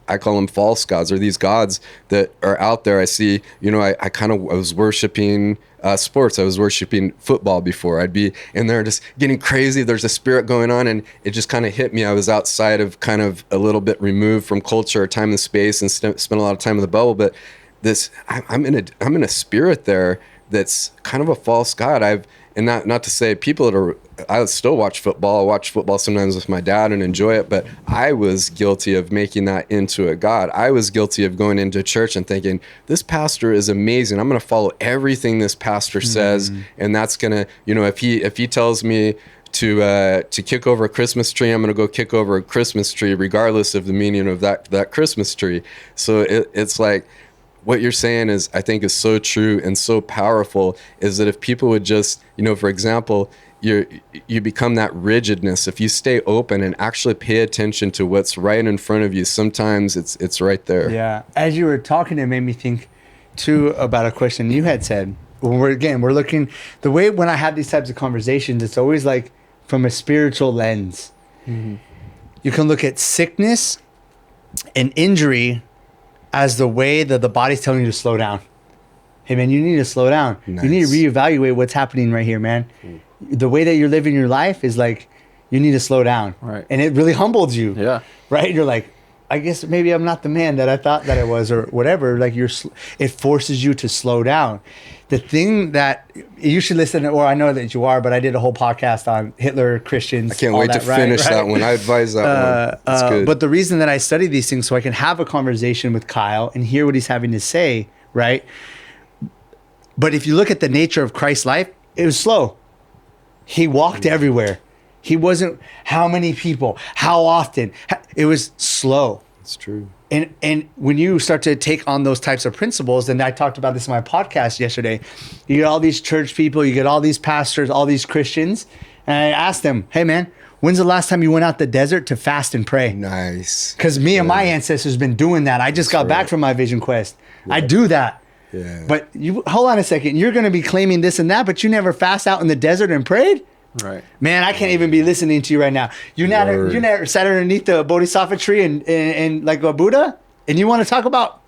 I call them false gods, or these gods that are out there. I see, I was worshiping sports. I was worshiping football before. I'd be in there just getting crazy. There's a spirit going on, and it just kind of hit me. I was outside of kind of a little bit removed from culture, time and space, and spent a lot of time in the bubble. But I'm in a spirit there that's kind of a false god. And not to say I still watch football. I watch football sometimes with my dad and enjoy it, but I was guilty of making that into a god. I was guilty of going into church and thinking, this pastor is amazing. I'm going to follow everything this pastor says, and that's going to, if he tells me to kick over a Christmas tree, I'm going to go kick over a Christmas tree, regardless of the meaning of that Christmas tree. So it's like, what you're saying is, I think, is so true and so powerful, is that if people would just, for example, you become that rigidness. If you stay open and actually pay attention to what's right in front of you, sometimes it's right there. Yeah. As you were talking, it made me think too about a question you had said. We're looking the way when I have these types of conversations, it's always like from a spiritual lens. Mm-hmm. You can look at sickness and injury as the way that the body's telling you to slow down. Hey man, you need to slow down. Nice. You need to reevaluate what's happening right here, man. The way that you're living your life is like, you need to slow down. Right. And it really humbles you. Yeah. Right. You're like, I guess maybe I'm not the man that I thought that I was, or whatever. Like it forces you to slow down. The thing that you should listen to, or I know that you are, but I did a whole podcast on Hitler, Christians. I can't wait to finish that one. I advise that one. That's good. But the reason that I study these things so I can have a conversation with Kyle and hear what he's having to say, right? But if you look at the nature of Christ's life, it was slow. He walked everywhere. He wasn't how many people, how often. It was slow. It's true. And when you start to take on those types of principles, and I talked about this in my podcast yesterday, you get all these church people, you get all these pastors, all these Christians, and I asked them, hey man, when's the last time you went out the desert to fast and pray? Nice. Because me and my ancestors been doing that. I just got back from my Vision Quest. Yeah. I do that. Yeah. But you hold on a second. You're going to be claiming this and that, but you never fast out in the desert and prayed? Right. Man, I can't even be listening to you right now. You never sat underneath the Bodhisattva tree and like a Buddha, and you want to talk about?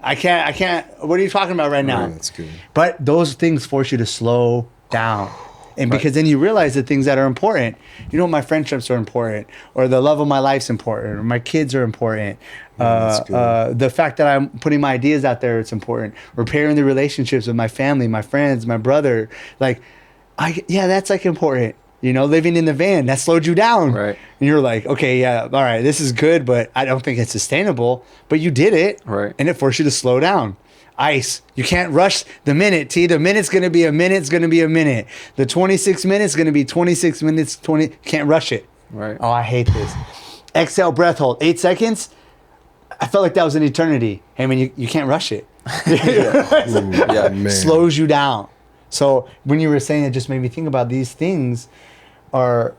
I can't. What are you talking about right now? That's good. But those things force you to slow down, and because then you realize the things that are important. My friendships are important, or the love of my life's important, or my kids are important. The fact that I'm putting my ideas out there, it's important. Repairing the relationships with my family, my friends, my brother, that's like important. Living in the van, that slowed you down. Right. And you're like, okay, yeah, all right, this is good, but I don't think it's sustainable. But you did it. Right. And it forced you to slow down. Ice. You can't rush the minute, T. The minute's going to be a minute. It's going to be a minute. The 26 minutes going to be 26 minutes. Can't rush it. Right. Oh, I hate this. Exhale, breath hold. 8 seconds. I felt like that was an eternity. Hey, man, you can't rush it. Man. Slows you down. So when you were saying it, just made me think about these things are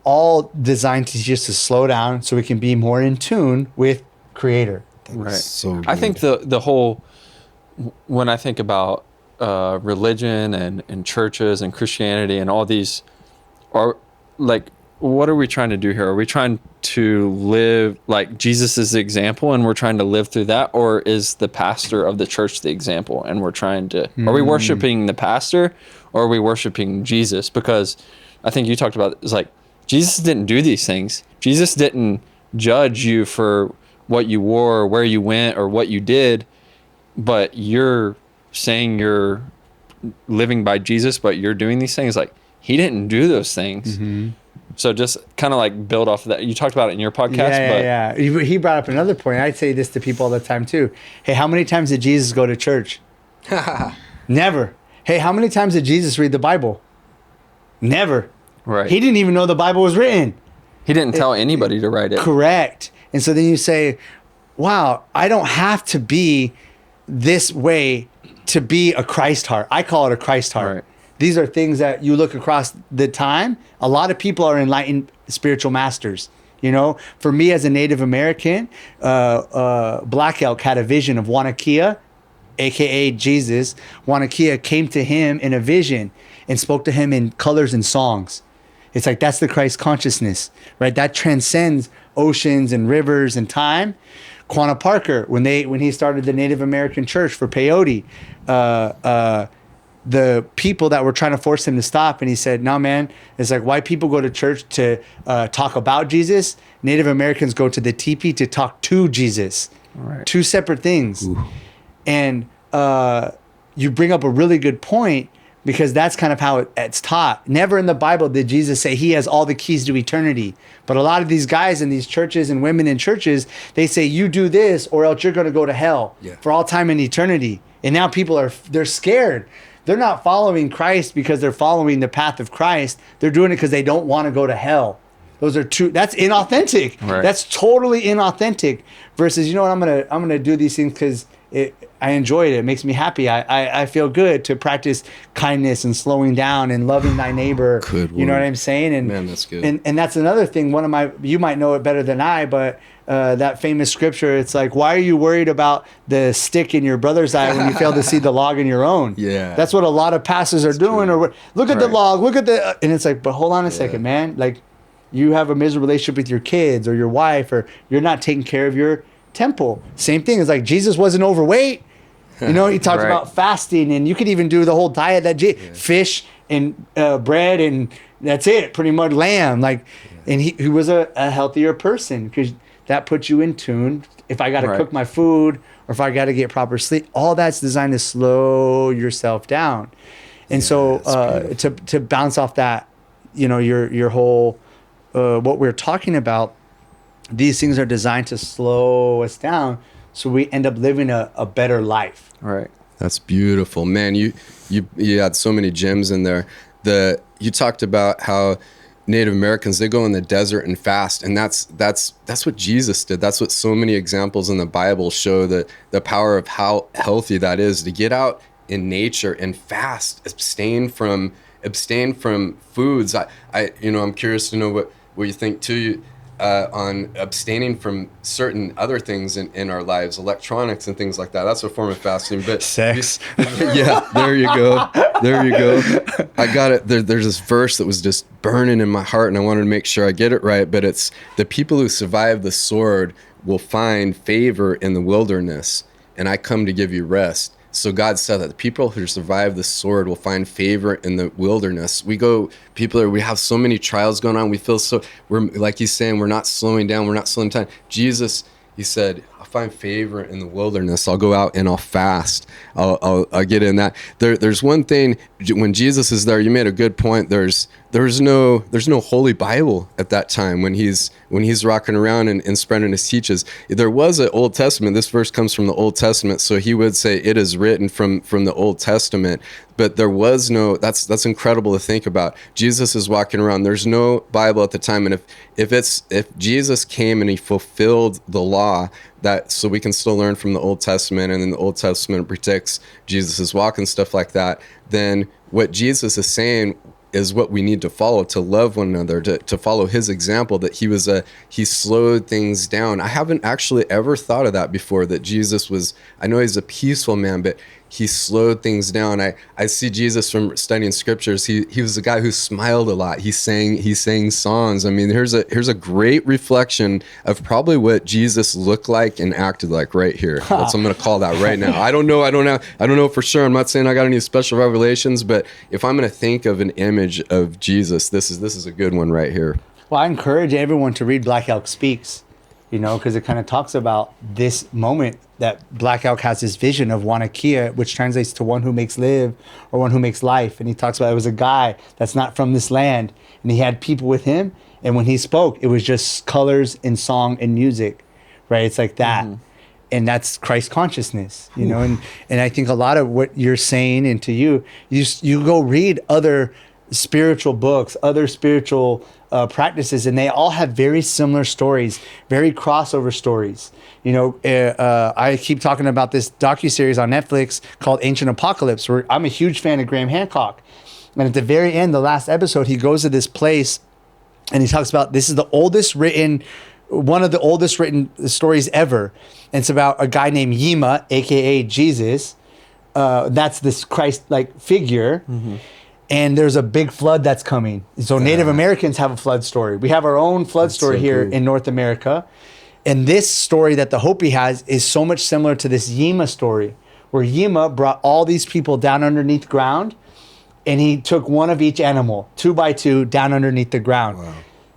all designed to just to slow down so we can be more in tune with Creator. Right. So good. I think the whole, when I think about religion and churches and Christianity and all these are like what are we trying to do here? Are we trying to live like Jesus is the example and we're trying to live through that? Or is the pastor of the church the example and we're trying to, are we worshiping the pastor or are we worshiping Jesus? Because I think you talked about it's like, Jesus didn't do these things. Jesus didn't judge you for what you wore or where you went or what you did, but you're saying you're living by Jesus, but you're doing these things. Like, he didn't do those things. So just kind of like build off of that. You talked about it in your podcast. Yeah. He brought up another point. I say this to people all the time too. Hey, how many times did Jesus go to church? Never. Hey, how many times did Jesus read the Bible? Never. Right. He didn't even know the Bible was written. He didn't tell anybody to write it. Correct. And so then you say, wow, I don't have to be this way to be a Christ heart. I call it a Christ heart. Right. These are things that you look across the time. A lot of people are enlightened spiritual masters. You know, for me as a Native American, Black Elk had a vision of Wanakia, aka Jesus. Wanakia came to him in a vision and spoke to him in colors and songs. It's like, that's the Christ consciousness, right? That transcends oceans and rivers and time. Quanah Parker, when he started the Native American church for peyote, the people that were trying to force him to stop, and he said, no, man, it's like white people go to church to talk about Jesus. Native Americans go to the teepee to talk to Jesus. Right. Two separate things. Ooh. And you bring up a really good point, because that's kind of how it's taught. Never in the Bible did Jesus say he has all the keys to eternity. But a lot of these guys in these churches and women in churches, they say, you do this or else you're going to go to hell for all time and eternity. And now people they're scared. They're not following Christ because they're following the path of Christ. They're doing it because they don't want to go to hell. That's inauthentic. Right. That's totally inauthentic. Versus, you know what, I'm gonna do these things because I enjoy it. It makes me happy. I feel good to practice kindness and slowing down and loving thy neighbor. Good you know word. what I'm saying? And Man, that's good. And that's another thing. You might know it better than I, but that famous scripture, it's like, why are you worried about the stick in your brother's eye when you fail to see the log in your own? Yeah. That's what a lot of pastors are doing. true. Or look at the Right. log, look at and it's like, but hold on a second, man. Like, you have a miserable relationship with your kids or your wife, or you're not taking care of your temple. Same thing. It's like, Jesus wasn't overweight. You know, he talked Right. about fasting, and you could even do the whole diet that fish and bread, and that's it, pretty much lamb. Like, and he was a healthier person, because that puts you in tune. If I got to Right. cook my food, or if I got to get proper sleep, all that's designed to slow yourself down. And so to bounce off that, you know, your whole what we're talking about, these things are designed to slow us down, so we end up living a better life. Right. That's beautiful, man. You had so many gems in there. You talked about how Native Americans, they go in the desert and fast, and that's what Jesus did. That's what so many examples in the Bible show, the power of how healthy that is, to get out in nature and fast, abstain from foods. I'm curious to know what you think too. On abstaining from certain other things in our lives, electronics and things like that. That's a form of fasting. But Sex. Yeah, there you go. I got it. There's this verse that was just burning in my heart, and I wanted to make sure I get it right. But it's, the people who survive the sword will find favor in the wilderness, and I come to give you rest. So God said that the people who survive the sword will find favor in the wilderness. We have so many trials going on. We feel we're, like he's saying, we're not slowing down. We're not slowing down. Jesus, he said, I'll find favor in the wilderness. I'll go out and I'll fast. I'll get in that. There's one thing, when Jesus is there, you made a good point. There's no Holy Bible at that time when he's rocking around and spreading his teachings. There was an Old Testament. This verse comes from the Old Testament, so he would say it is written from the Old Testament. But there was no. That's incredible to think about. Jesus is walking around. There's no Bible at the time, and if Jesus came and he fulfilled the law, so we can still learn from the Old Testament, and then the Old Testament predicts Jesus' walk and stuff like that, then what Jesus is saying is what we need to follow, to love one another, to follow his example, that he slowed things down. I haven't actually ever thought of that before, that Jesus was, I know he's a peaceful man, but he slowed things down. I see Jesus from studying scriptures. He was a guy who smiled a lot. He sang songs. I mean, here's a great reflection of probably what Jesus looked like and acted like right here. That's I'm going to call that right now. I don't know for sure. I'm not saying I got any special revelations, but if I'm going to think of an image of Jesus, this is a good one right here. Well, I encourage everyone to read Black Elk Speaks, because it kind of talks about this moment that Black Elk has this vision of Wanakia, which translates to one who makes live or one who makes life. And he talks about it was a guy that's not from this land, and he had people with him. And when he spoke, it was just colors and song and music, right? It's like that. Mm-hmm. And that's Christ consciousness, and I think a lot of what you're saying into you go read other spiritual books, other spiritual practices, and they all have very similar stories, very crossover stories. I keep talking about this docuseries on Netflix called Ancient Apocalypse, where I'm a huge fan of Graham Hancock. And at the very end, the last episode, he goes to this place and he talks about this is one of the oldest written stories ever. And it's about a guy named Yima, aka Jesus. That's this Christ-like figure. Mm-hmm. And there's a big flood that's coming. So Native Americans have a flood story. We have our own flood story here in North America. And this story that the Hopi has is so much similar to this Yima story, where Yima brought all these people down underneath ground, and he took one of each animal, 2 by 2, down underneath the ground. Wow.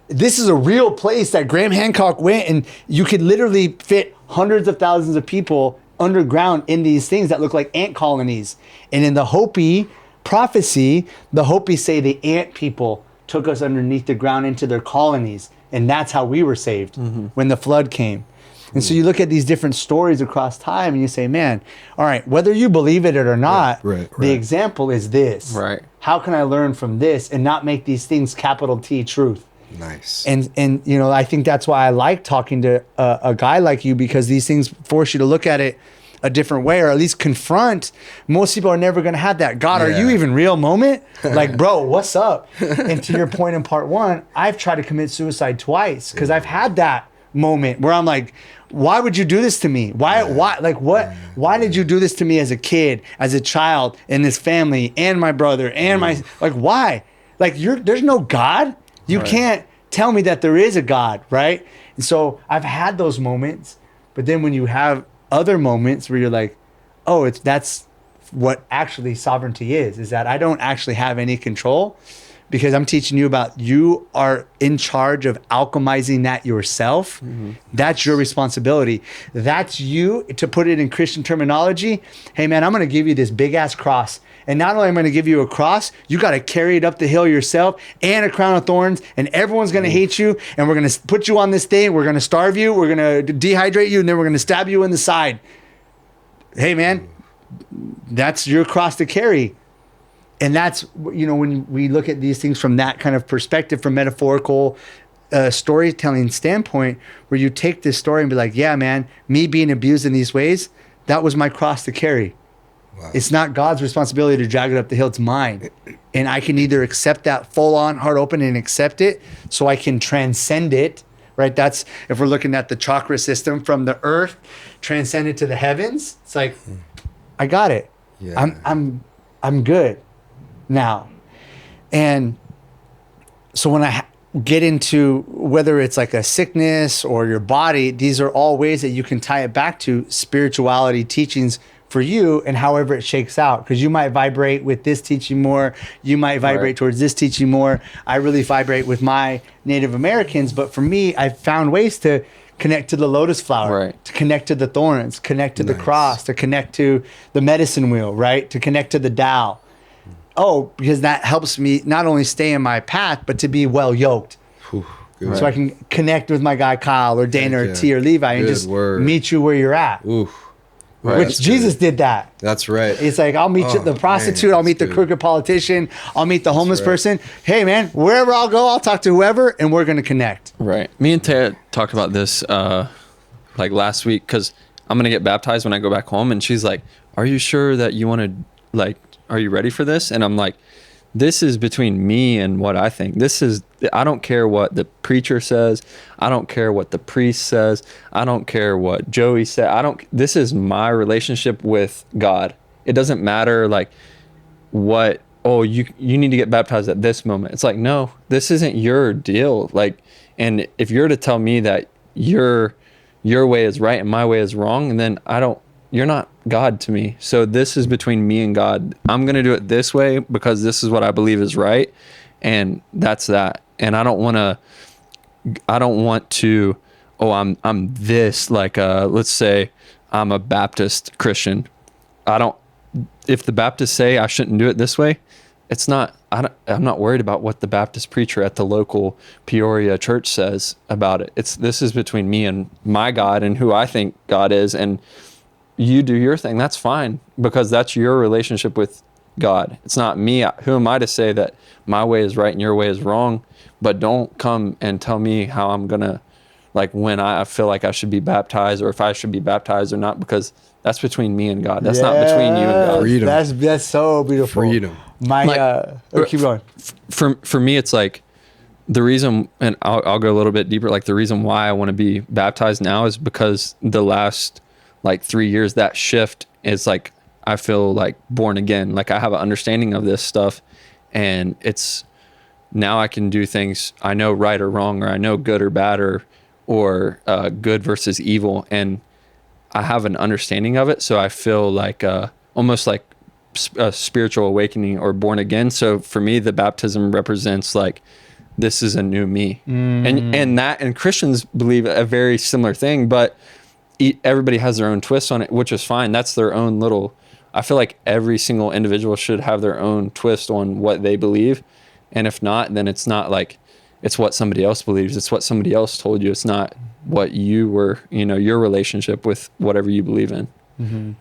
This is a real place that Graham Hancock went, and you could literally fit hundreds of thousands of people underground in these things that look like ant colonies. And in the Hopi prophecy, the Hopi say the ant people took us underneath the ground into their colonies, and that's how we were saved when the flood came. And so you look at these different stories across time and you say, man, all right, whether you believe it or not, the example is this. Right. How can I learn from this and not make these things capital T truth? Nice. And I think that's why I like talking to a guy like you, because these things force you to look at it a different way, or at least confront. Most people are never going to have that God, are you even real moment? Like, bro, what's up? And to your point in part one, I've tried to commit suicide twice because I've had that moment where I'm like, why would you do this to me? Why did you do this to me as a kid, as a child, in this family, and my brother, and why? Like, there's no God. You can't tell me that there is a God, right? And so I've had those moments, but then when you have other moments where you're like, oh, that's what actually sovereignty is that I don't actually have any control, because I'm teaching you about you are in charge of alchemizing that yourself. Mm-hmm. That's your responsibility. That's you, to put it in Christian terminology. Hey man, I'm going to give you this big ass cross. And not only am I going to give you a cross, you got to carry it up the hill yourself, and a crown of thorns, and everyone's going to hate you. And we're going to put you on this thing. We're going to starve you. We're going to dehydrate you. And then we're going to stab you in the side. Hey man, that's your cross to carry. And that's, when we look at these things from that kind of perspective, from metaphorical storytelling standpoint, where you take this story and be like, yeah, man, me being abused in these ways, that was my cross to carry. Wow. It's not God's responsibility to drag it up the hill. It's mine. And I can either accept that full on, heart open, and accept it so I can transcend it, right? That's, if we're looking at the chakra system from the earth, transcend it to the heavens. It's like, I got it. Yeah. I'm good now. And so when I get into whether it's like a sickness or your body, these are all ways that you can tie it back to spirituality teachings for you, and however it shakes out, because you might vibrate with this teaching more, you might vibrate towards this teaching more. I really vibrate with my Native Americans, but for me, I've found ways to connect to the lotus flower, to connect to the thorns, connect to the cross, to connect to the medicine wheel, right? To connect to the Tao. Oh, because that helps me not only stay in my path, but to be well yoked. So I can connect with my guy Kyle or Dana or T or Levi and just meet you where you're at. Right, which Jesus did that. That's right. It's like, I'll meet the prostitute, I'll meet the crooked politician, I'll meet the homeless person. Hey man, wherever I'll go, I'll talk to whoever, and we're gonna connect. Right. Me and Taya talked about this like last week, because I'm gonna get baptized when I go back home, and she's like, are you sure that you want to, are you ready for this? And I'm like, this is between me and what I think. I don't care what the preacher says. I don't care what the priest says. I don't care what Joey said. This is my relationship with God. it doesn't matter like what, oh, you need to get baptized at this moment. It's like, no, this isn't your deal. Like, and if you're to tell me that your way is right and my way is wrong, and then you're not God to me. So this is between me and God. I'm going to do it this way because this is what I believe is right. And that's that. And I don't want to, oh, I'm this, like, let's say I'm a Baptist Christian. If the Baptists say I shouldn't do it this way, I'm not worried about what the Baptist preacher at the local Peoria church says about it. This is between me and my God and who I think God is. And you do your thing. That's fine, because that's your relationship with God. It's not me. Who am I to say that my way is right and your way is wrong? But don't come and tell me how I'm going to, like, when I feel like I should be baptized or if I should be baptized or not, because that's between me and God. That's not between you and God. Freedom. That's so beautiful. Freedom. Keep going. For me, it's like the reason, and I'll go a little bit deeper. Like, the reason why I want to be baptized now is because the last like 3 years, that shift is like, I feel like born again. Like, I have an understanding of this stuff, and it's now I can do things I know right or wrong, or I know good or bad, or good versus evil, and I have an understanding of it. So I feel like almost like a spiritual awakening or born again. So for me, the baptism represents like, this is a new me. And Christians believe a very similar thing, but everybody has their own twist on it, which is fine. That's their own little, I feel like every single individual should have their own twist on what they believe. And if not, then it's not like, it's what somebody else believes. It's what somebody else told you. It's not what you were, your relationship with whatever you believe in. Mm-hmm.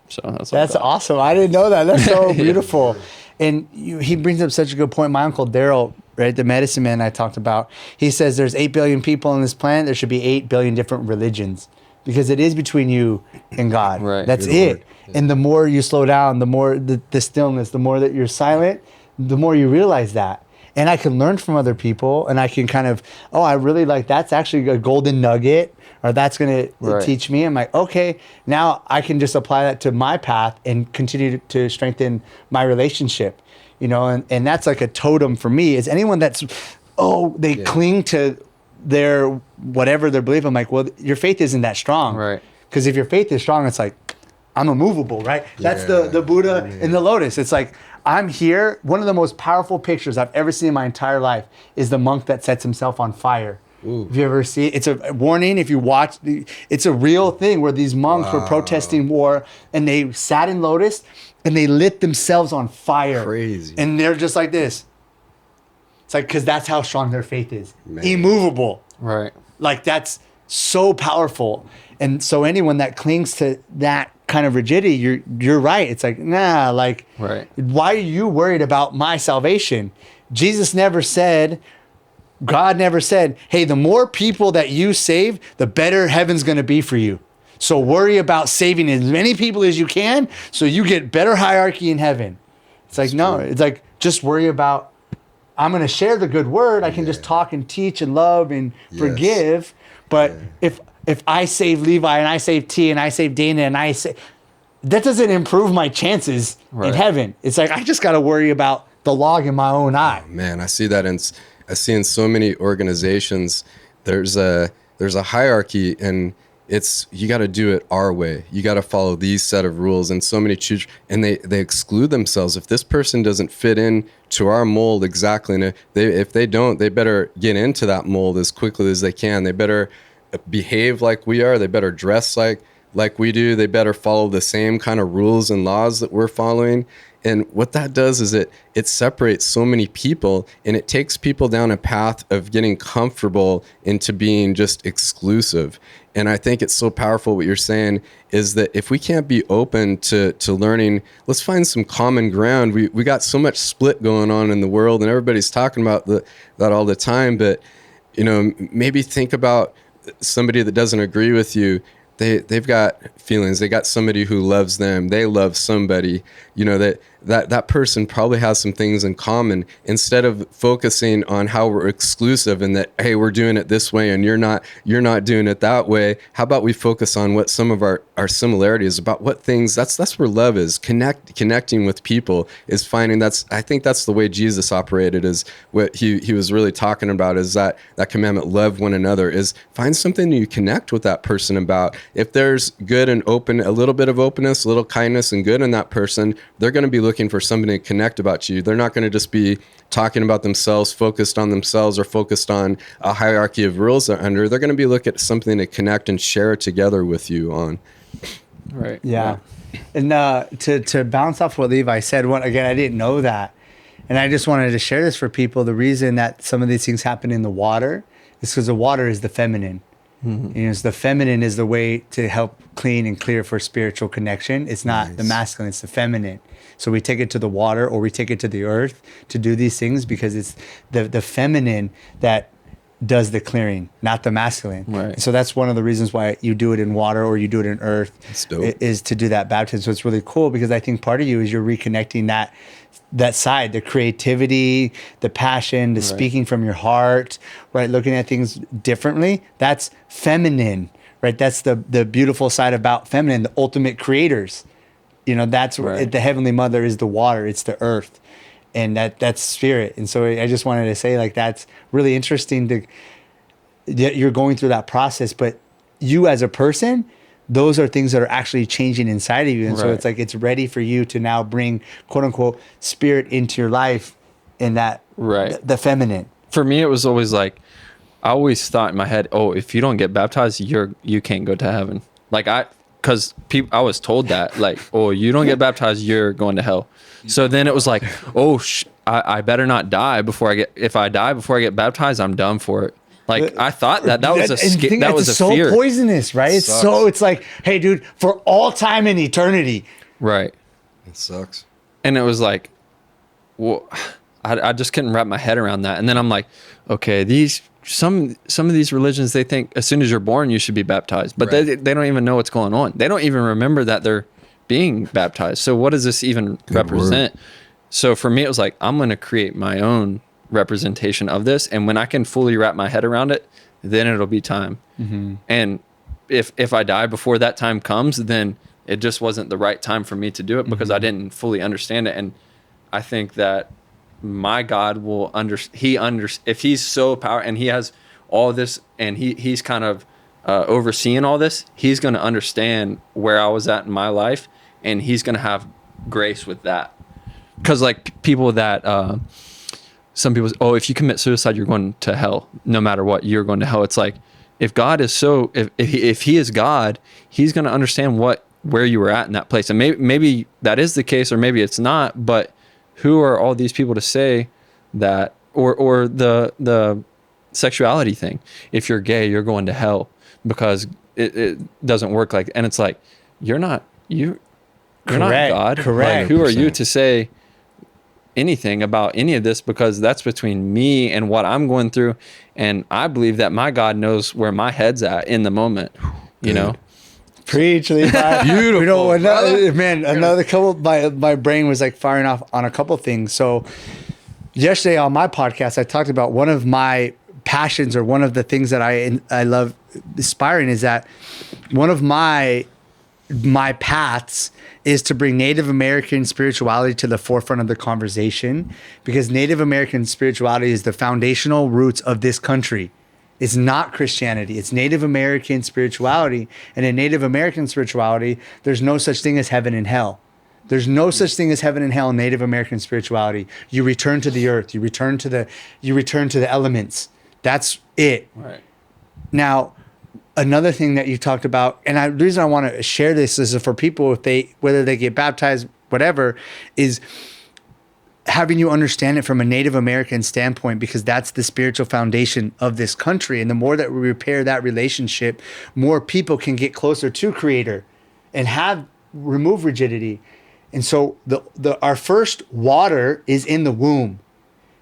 So that's awesome. I didn't know that. That's so beautiful. And he brings up such a good point. My uncle Daryl, right, the medicine man I talked about, he says there's 8 billion people on this planet. There should be 8 billion different religions, because it is between you and God. Right. That's it. Yeah. And the more you slow down, the more the stillness, the more that you're silent, the more you realize that. And I can learn from other people, and I can kind of, I really like, that's actually a golden nugget, or that's going to teach me. I'm like, okay, now I can just apply that to my path and continue to strengthen my relationship, and that's like a totem for me. Is anyone that's, they cling to their, whatever their belief. I'm like, well, your faith isn't that strong. Right. Because if your faith is strong, it's like, I'm immovable, right? Yeah. That's the Buddha in the lotus. It's like, I'm here. One of the most powerful pictures I've ever seen in my entire life is the monk that sets himself on fire. Ooh. If you ever see it, it's a warning. If you watch, it's a real thing where these monks were protesting war, and they sat in lotus and they lit themselves on fire. Crazy. And they're just like this. It's like, because that's how strong their faith is. Man. Immovable. Right. Like, that's so powerful. And so anyone that clings to that kind of rigidity, you're right. It's like, nah, like, right. Why are you worried about my salvation? Jesus never said, God never said, hey, the more people that you save, the better heaven's going to be for you. So worry about saving as many people as you can so you get better hierarchy in heaven. It's like, no, it's like, just worry about, I'm going to share the good word. I can just talk and teach and love and forgive. But if I save Levi and I save T and I save Dana and that doesn't improve my chances in heaven. It's like, I just got to worry about the log in my own eye. Oh, man, I see that I see in so many organizations, there's a hierarchy, and you got to do it our way. You got to follow these set of rules, and so many choose, and they exclude themselves. If this person doesn't fit in to our mold exactly, and if they don't, they better get into that mold as quickly as they can. They better behave like we are. They better dress like we do. They better follow the same kind of rules and laws that we're following. And what that does is it separates so many people, and it takes people down a path of getting comfortable into being just exclusive. And I think it's so powerful what you're saying is that if we can't be open to learning, let's find some common ground. We got so much split going on in the world, and everybody's talking about that all the time. But, maybe think about somebody that doesn't agree with you. They've got feelings. They got somebody who loves them. They love somebody, that that person probably has some things in common. Instead of focusing on how we're exclusive and that, hey, we're doing it this way and you're not doing it that way, how about we focus on what some of our similarities about what things, that's where love is. Connecting with people is finding, I think that's the way Jesus operated, is what he was really talking about, is that commandment, love one another, is find something you connect with that person about. If there's good and open, a little bit of openness, a little kindness and good in that person, they're going to be looking for something to connect about you. They're not going to just be talking about themselves, focused on themselves, or focused on a hierarchy of rules they're under. They're going to be looking at something to connect and share together with you on. Right. Yeah. And to bounce off what Levi said, again, I didn't know that. And I just wanted to share this for people. The reason that some of these things happen in the water is because the water is the feminine. Mm-hmm. You know, the feminine is the way to help clean and clear for spiritual connection. It's not the masculine, it's the feminine. So we take it to the water or we take it to the earth to do these things because it's the feminine that does the clearing, not the masculine. Right. So that's one of the reasons why you do it in water or you do it in earth, is to do that baptism. So it's really cool because I think part of you is you're reconnecting that side, the creativity, the passion, the speaking from your heart, right? Looking at things differently. That's feminine, right? That's the beautiful side about feminine, the ultimate creators. You know, that's where the Heavenly Mother is the water, it's the earth, and that's spirit. And so I just wanted to say, like, that's really interesting that you're going through that process, but you as a person, those are things that are actually changing inside of you. And so it's like, it's ready for you to now bring, quote unquote, spirit into your life in that, the feminine. For me, it was always like, I always thought in my head, oh, if you don't get baptized, you can't go to heaven. Like because I was told that, like, oh, you don't get baptized, you're going to hell. So then it was like, oh, I better not die if I die before I get baptized, I'm done for it. Like, I thought that was a so fear. Poisonous, right? It's like, hey, dude, for all time and eternity. Right. It sucks. And it was like, well, I just couldn't wrap my head around that. And then I'm like, okay, some of these religions, they think as soon as you're born, you should be baptized, but they don't even know what's going on. They don't even remember that they're being baptized. So what does this even represent? So for me, it was like, I'm going to create my own representation of this. And when I can fully wrap my head around it, then it'll be time. Mm-hmm. And if I die before that time comes, then it just wasn't the right time for me to do it because I didn't fully understand it. And I think that my God will if he's so powerful and he has all this and he's kind of overseeing all this, he's going to understand where I was at in my life and he's going to have grace with that. Because like people that some people say, oh, if you commit suicide, you're going to hell. No matter what, you're going to hell. It's like, if God is if he is God, he's going to understand where you were at in that place. And maybe that is the case, or maybe it's not, but who are all these people to say that, or the sexuality thing? If you're gay, you're going to hell because it doesn't work like, and it's like, you're not God. Correct. Like, who are you to say anything about any of this? Because that's between me and what I'm going through. And I believe that my God knows where my head's at in the moment, you know? Preach, Levi. Beautiful. You know, another couple, my brain was like firing off on a couple things. So yesterday on my podcast, I talked about one of my passions, or one of the things that I love aspiring, is that one of my paths is to bring Native American spirituality to the forefront of the conversation, because Native American spirituality is the foundational roots of this country. It's not Christianity. It's Native American spirituality. And in Native American spirituality, there's no such thing as heaven and hell. There's no such thing as heaven and hell in Native American spirituality. You return to the earth. You return to the elements. That's it. Right. Now, another thing that you talked about, and the reason I want to share this is for people, whether they get baptized, whatever, is having you understand it from a Native American standpoint, because that's the spiritual foundation of this country. And the more that we repair that relationship, more people can get closer to Creator and remove rigidity. And so our first water is in the womb.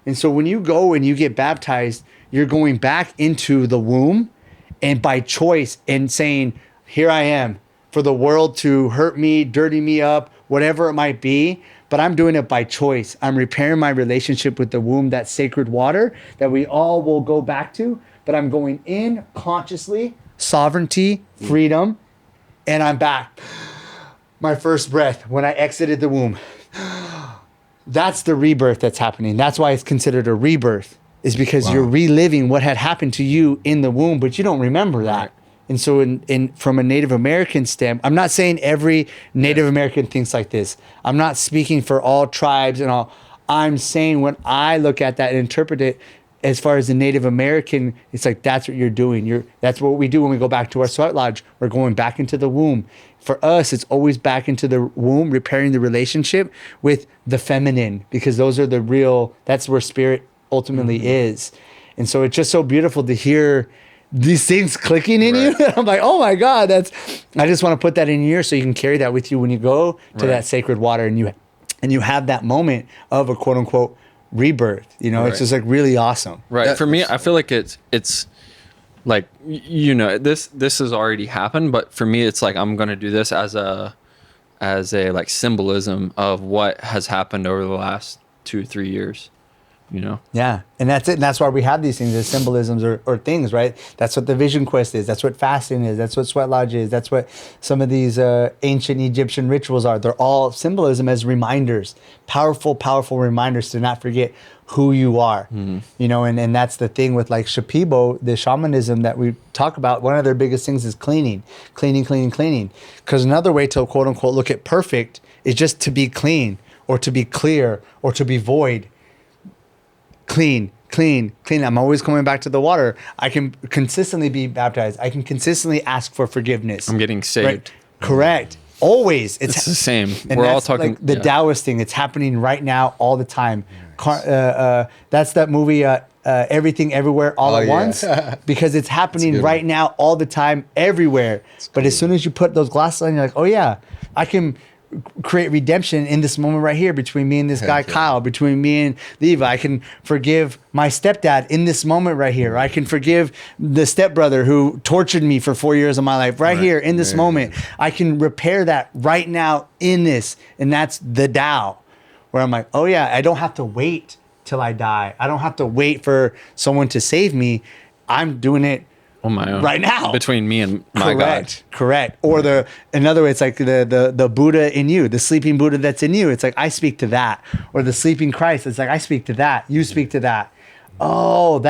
And so when you go and you get baptized, you're going back into the womb, and by choice, and saying, here I am, for the world to hurt me, dirty me up, whatever it might be. But I'm doing it by choice. I'm repairing my relationship with the womb, that sacred water that we all will go back to. But I'm going in consciously, sovereignty, freedom, and I'm back. My first breath when I exited the womb. That's the rebirth that's happening. That's why it's considered a rebirth, is because you're reliving what had happened to you in the womb, but you don't remember that. Right. And so in from a Native American standpoint, I'm not saying every Native American thinks like this. I'm not speaking for all tribes and all. I'm saying when I look at that and interpret it, as far as the Native American, it's like, that's what you're doing. That's what we do when we go back to our sweat lodge. We're going back into the womb. For us, it's always back into the womb, repairing the relationship with the feminine, because those are the real, that's where spirit ultimately is. And so it's just so beautiful to hear these things clicking in you. I'm like, oh my God, I just want to put that in your ear so you can carry that with you when you go to that sacred water and you have that moment of a quote unquote rebirth. It's just like really awesome. Right. For me, I feel like it's like, this has already happened, but for me, it's like, I'm going to do this as a like symbolism of what has happened over the last 2 or 3 years. Yeah, and that's it. And that's why we have these things as symbolisms or things, right? That's what the vision quest is. That's what fasting is. That's what sweat lodge is. That's what some of these ancient Egyptian rituals are. They're all symbolism as reminders, powerful, powerful reminders to not forget who you are. And that's the thing with like Shipibo, the shamanism that we talk about. One of their biggest things is cleaning. Because another way to quote unquote look at perfect is just to be clean or to be clear or to be void. Clean. I'm always coming back to the water. I can consistently be baptized. I can consistently ask for forgiveness. I'm getting saved. Right? Correct. Always. It's the same. And we're all talking. Like the Taoist thing. It's happening right now, all the time. That's that movie, Everything Everywhere All at Once, because it's happening right now, all the time, everywhere. But as soon as you put those glasses on, you're like, oh yeah, I can create redemption in this moment right here between me and this guy Kyle, between me and Levi. I can forgive my stepdad in this moment right here. I can forgive the stepbrother who tortured me for 4 years of my life right here in this moment. I can repair that right now in this, and that's the Tao, where I'm like, oh yeah, I don't have to wait till I die. I don't have to wait for someone to save me. I'm doing it on my own right now, between me and my God. Correct. Or in other words, like the Buddha in you, the sleeping Buddha that's in you. It's like, I speak to that. Or the sleeping Christ. It's like, I speak to that. You speak to that. Oh,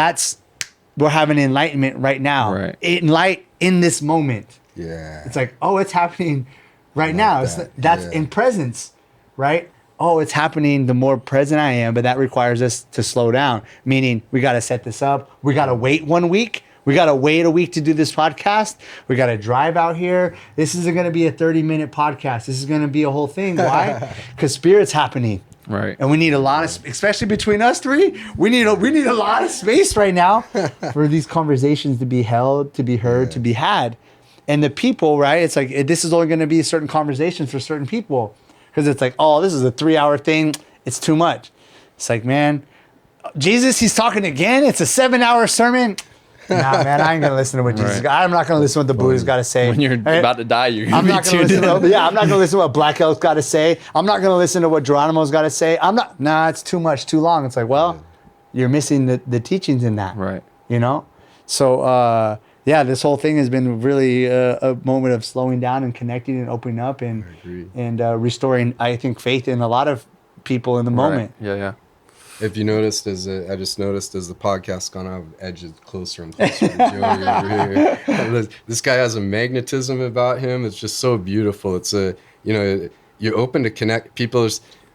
we're having enlightenment right now. Right. Enlight in this moment. Yeah. It's like, oh, it's happening right now. That's in presence, right? Oh, it's happening the more present I am, but that requires us to slow down. Meaning we got to set this up. We got to wait 1 week. We got to wait a week to do this podcast. We got to drive out here. This isn't going to be a 30-minute podcast. This is going to be a whole thing. Why? Because spirit's happening. Right. And we need a lot of, especially between us three, we need a lot of space right now for these conversations to be held, to be heard, to be had. And the people, right? It's like, this is only going to be certain conversations for certain people. Because it's like, oh, this is a 3-hour thing. It's too much. It's like, man, Jesus, he's talking again. It's a 7-hour sermon. Nah, man, I ain't gonna listen to what Jesus. I'm not gonna listen to what the Buddha's got to say. When you're about to die, you're I'm gonna not be gonna tuned listen in. I'm not gonna listen to what Black Elk's got to say. I'm not gonna listen to what Geronimo's got to say. It's too much, too long. It's like, well, you're missing the teachings in that, right? So, this whole thing has been really a moment of slowing down and connecting and opening up and restoring, I think, faith in a lot of people in the moment. Yeah. If you noticed, I just noticed as the podcast's gone on, Edge is closer and closer to Joey over here. This guy has a magnetism about him. It's just so beautiful. It's you're open to connect. People are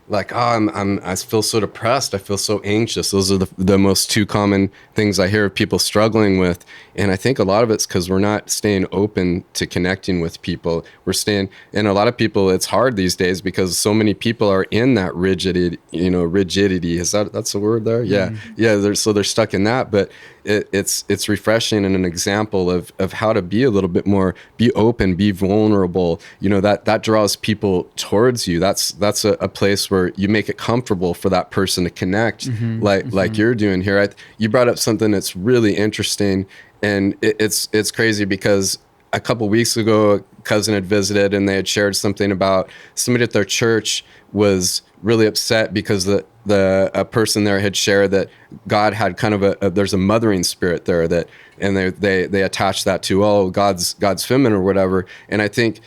like, I feel so depressed. I feel so anxious. Those are the most two common things I hear of people struggling with. And I think a lot of it's because we're not staying open to connecting with people. And a lot of people, it's hard these days because so many people are in that rigidity. Is that's the word there? Yeah. Mm-hmm. Yeah. So they're stuck in that, but it's refreshing and an example of how to be a little bit more, be open, be vulnerable. That draws people towards you. That's a place where you make it comfortable for that person to connect, like you're doing here. You brought up something that's really interesting, and it's crazy because a couple weeks ago, a cousin had visited and they had shared something about somebody at their church was really upset because a person there had shared that God had kind of there's a mothering spirit there and they attach that to God's feminine or whatever. And I think,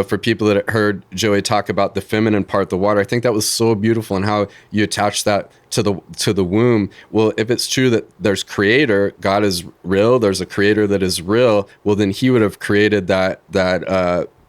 for people that heard Joey talk about the feminine part, the water, I think that was so beautiful, and how you attach that to the womb. Well, if it's true that there's creator, God is real, there's a creator that is real, well, then he would have created that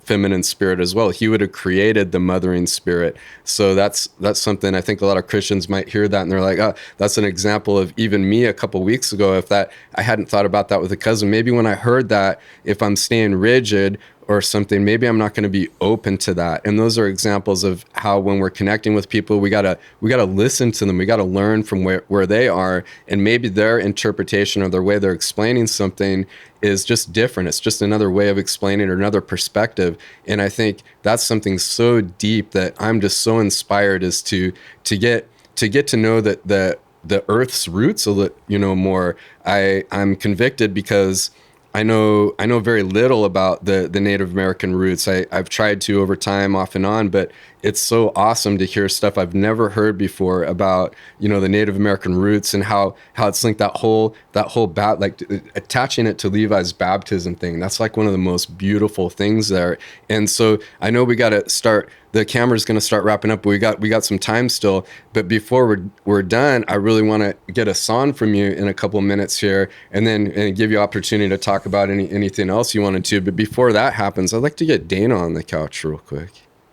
feminine spirit as well. He would have created the mothering spirit. So that's something I think a lot of Christians might hear that and they're like, oh, that's an example of even me a couple weeks ago. If I hadn't thought about that with a cousin, maybe when I heard that, if I'm staying rigid or something, maybe I'm not going to be open to that. And those are examples of how, when we're connecting with people, we gotta listen to them. We gotta learn from where they are, and maybe their interpretation or their way they're explaining something is just different. It's just another way of explaining or another perspective. And I think that's something so deep that I'm just so inspired is to get to know that the Earth's roots a little, more. I'm convicted because I know very little about the Native American roots. I've tried to over time, off and on, but it's so awesome to hear stuff I've never heard before about, the Native American roots and how it's linked, that whole like attaching it to Levi's baptism thing. That's like one of the most beautiful things there. And so I know we got to start. The camera's going to start wrapping up, but we got some time still. But before we're done, I really want to get a song from you in a couple of minutes here, and give you opportunity to talk about anything else you wanted to. But before that happens, I'd like to get Dana on the couch real quick.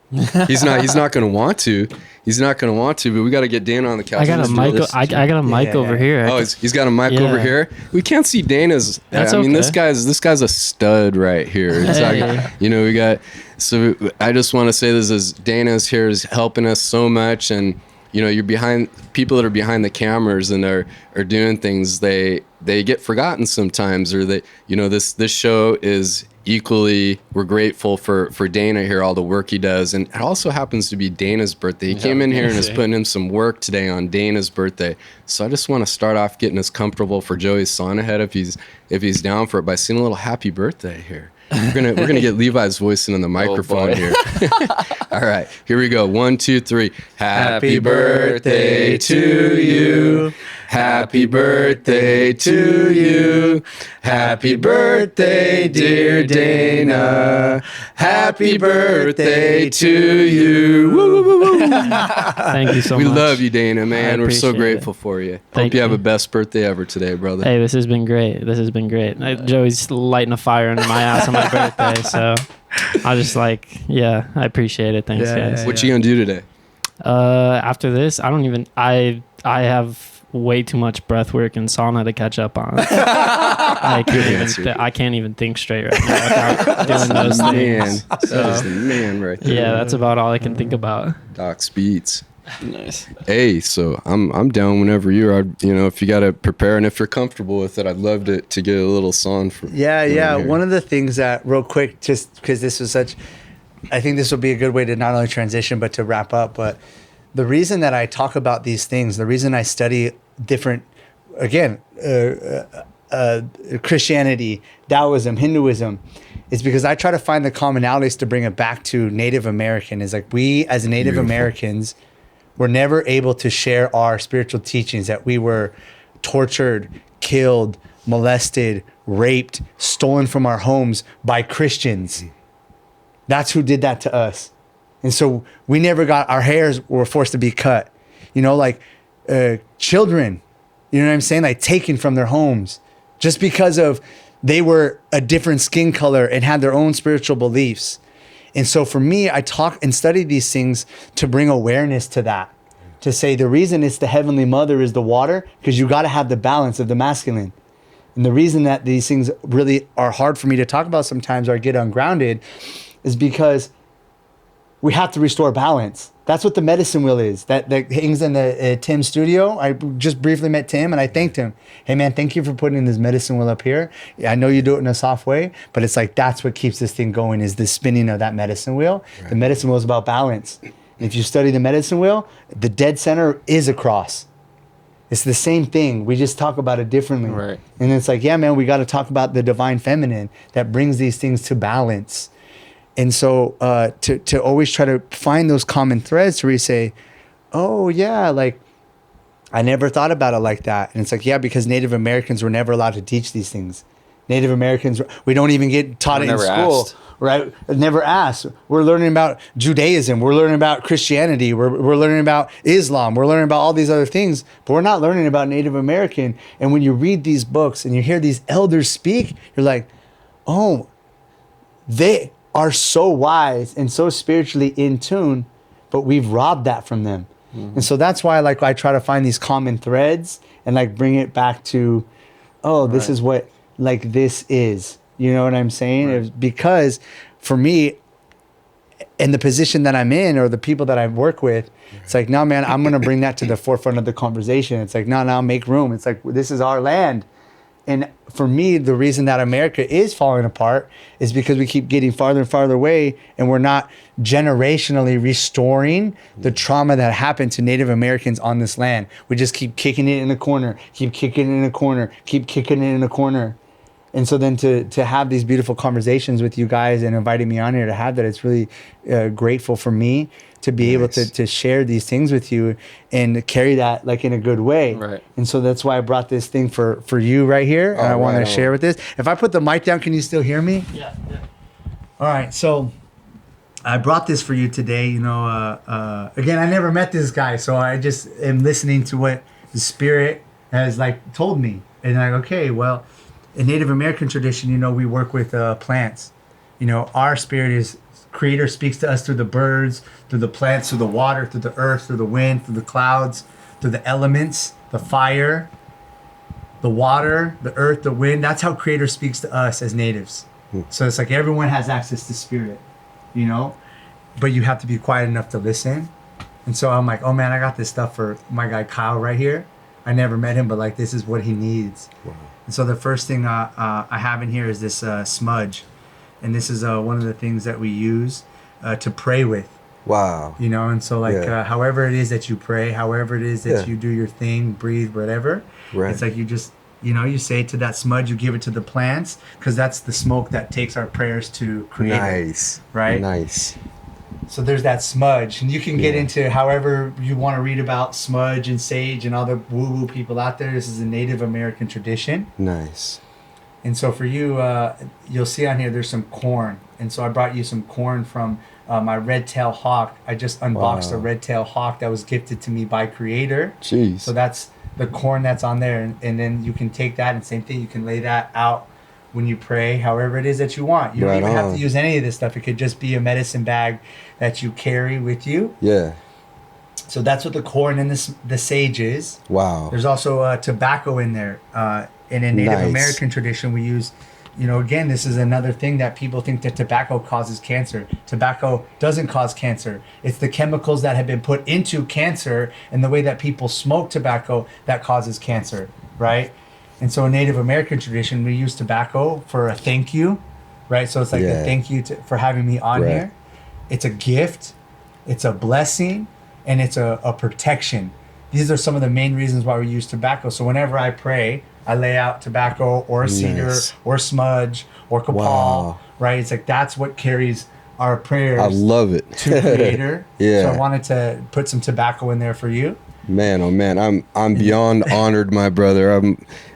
He's not going to want to. He's not going to want to, but we got to get Dana on the couch. I got a mic. I got a mic over here. Oh, he's got a mic over here. We can't see Dana's. That's I mean, okay. this guy's a stud right here. It's like, we got. So I just want to say this is Dana's here is helping us so much, and you're behind people that are behind the cameras and are doing things. They get forgotten sometimes, or this show is equally, we're grateful for Dana here, all the work he does. And it also happens to be Dana's birthday. He came in here and is putting in some work today on Dana's birthday. So I just want to start off getting us comfortable for Joey's son ahead if he's down for it by singing a little happy birthday here. We're gonna get Levi's voice in the microphone here. All right, here we go. 1, 2, 3. Happy birthday to you. Happy birthday to you. Happy birthday, dear Dana. Happy birthday to you. Woo, woo, woo, woo. Thank you so much. We love you, Dana, man. We're so appreciate grateful it. for you. Thank Hope you have you. a best birthday ever today, brother. Hey, this has been great. Joey's lighting a fire under my ass on my birthday, so I appreciate it. Thanks, guys. What you gonna do today? After this, I have way too much breath work and sauna to catch up on. I can't even think straight right now without doing those things. That is the man right there. Yeah, that's about all I can think about. Doc's Beats. Nice. Hey, so I'm down whenever you are. If you got to prepare and if you're comfortable with it, I'd love to get a little song from. Yeah. One of the things that, real quick, just because this was I think this will be a good way to not only transition but to wrap up. But the reason that I talk about these things, the reason I study different, again, Christianity, Taoism, Hinduism, is because I try to find the commonalities to bring it back to Native American. Is like, we as Native Americans were never able to share our spiritual teachings, that we were tortured, killed, molested, raped, stolen from our homes by Christians. That's who did that to us. And so we never got, our hairs were forced to be cut. Children, you know what I'm saying? Like, taken from their homes just because of they were a different skin color and had their own spiritual beliefs. And so for me, I talk and study these things to bring awareness to that, to say the reason it's the Heavenly Mother is the water, because you got to have the balance of the masculine. And the reason that these things really are hard for me to talk about sometimes or get ungrounded is because we have to restore balance. That's what the medicine wheel is. That hangs in the Tim's studio. I just briefly met Tim and I thanked him. Hey man, thank you for putting this medicine wheel up here. I know you do it in a soft way, but it's like, that's what keeps this thing going, is the spinning of that medicine wheel. Right. The medicine wheel is about balance. And if you study the medicine wheel, the dead center is a cross. It's the same thing. We just talk about it differently. Right. And it's like, yeah, man, we got to talk about the divine feminine that brings these things to balance. And so to always try to find those common threads where you say, oh, yeah, like, I never thought about it like that. And it's like, yeah, because Native Americans were never allowed to teach these things. Native Americans, we don't even get taught it in school. Asked. Right? Never asked. We're learning about Judaism. We're learning about Christianity. We're learning about Islam. We're learning about all these other things, but we're not learning about Native American. And when you read these books and you hear these elders speak, you're like, oh, they are so wise and so spiritually in tune, but we've robbed that from them. And so that's why like I try to find these common threads and like bring it back to, oh, this is what like this is. You know what I'm saying? Right. Because for me, in the position that I'm in or the people that I work with, it's like, no, man, I'm going to bring that to the forefront of the conversation. It's like, no, make room. It's like, this is our land. And for me, the reason that America is falling apart is because we keep getting farther and farther away and we're not generationally restoring the trauma that happened to Native Americans on this land. We just keep kicking it in the corner, keep kicking it in the corner, keep kicking it in the corner. And so then to have these beautiful conversations with you guys and inviting me on here to have that, it's really grateful for me to be able to share these things with you and carry that like in a good way. Right. And so that's why I brought this thing for you right here. And I want to share with this. If I put the mic down, can you still hear me? Yeah. All right. So I brought this for you today. You know, again, I never met this guy. So I just am listening to what the spirit has like told me. And like, okay, well, in Native American tradition, you know, we work with plants. You know, our spirit is Creator speaks to us through the birds, through the plants, through the water, through the earth, through the wind, through the clouds, through the elements, the fire, the water, the earth, the wind. That's how Creator speaks to us as natives. So it's like everyone has access to spirit, you know, but you have to be quiet enough to listen. And so I'm like, oh man, I got this stuff for my guy Kyle right here. I never met him, but like this is what he needs. Wow. And so the first thing I have in here is this smudge. And this is one of the things that we use to pray with. Wow. You know, and so like however it is that you pray, however it is that you do your thing, breathe, whatever. Right. It's like you just, you know, you say to that smudge, you give it to the plants because that's the smoke that takes our prayers to Creator. Nice. Right? Nice. So there's that smudge, and you can get into however you want to read about smudge and sage and all the woo-woo people out there. This is a Native American tradition. Nice. And so for you, you'll see on here there's some corn. And so I brought you some corn from my red-tailed hawk. I just unboxed a red-tailed hawk that was gifted to me by Creator. Jeez. So that's the corn that's on there. And then you can take that and same thing, you can lay that out when you pray, however it is that you want. You don't even have to use any of this stuff. It could just be a medicine bag that you carry with you. Yeah. So that's what the corn and the sage is. Wow. There's also tobacco in there. And in Native American tradition, we use, you know, again, this is another thing that people think that tobacco causes cancer. Tobacco doesn't cause cancer. It's the chemicals that have been put into cancer and the way that people smoke tobacco that causes cancer, right? And so in Native American tradition, we use tobacco for a thank you, right? So it's like a thank you for having me on here. It's a gift, it's a blessing, and it's a protection. These are some of the main reasons why we use tobacco. So whenever I pray, I lay out tobacco or cedar or smudge or copal, right? It's like that's what carries our prayers. I love it. To Creator. Yeah. So I wanted to put some tobacco in there for you. Man, oh man, I'm beyond honored, my brother.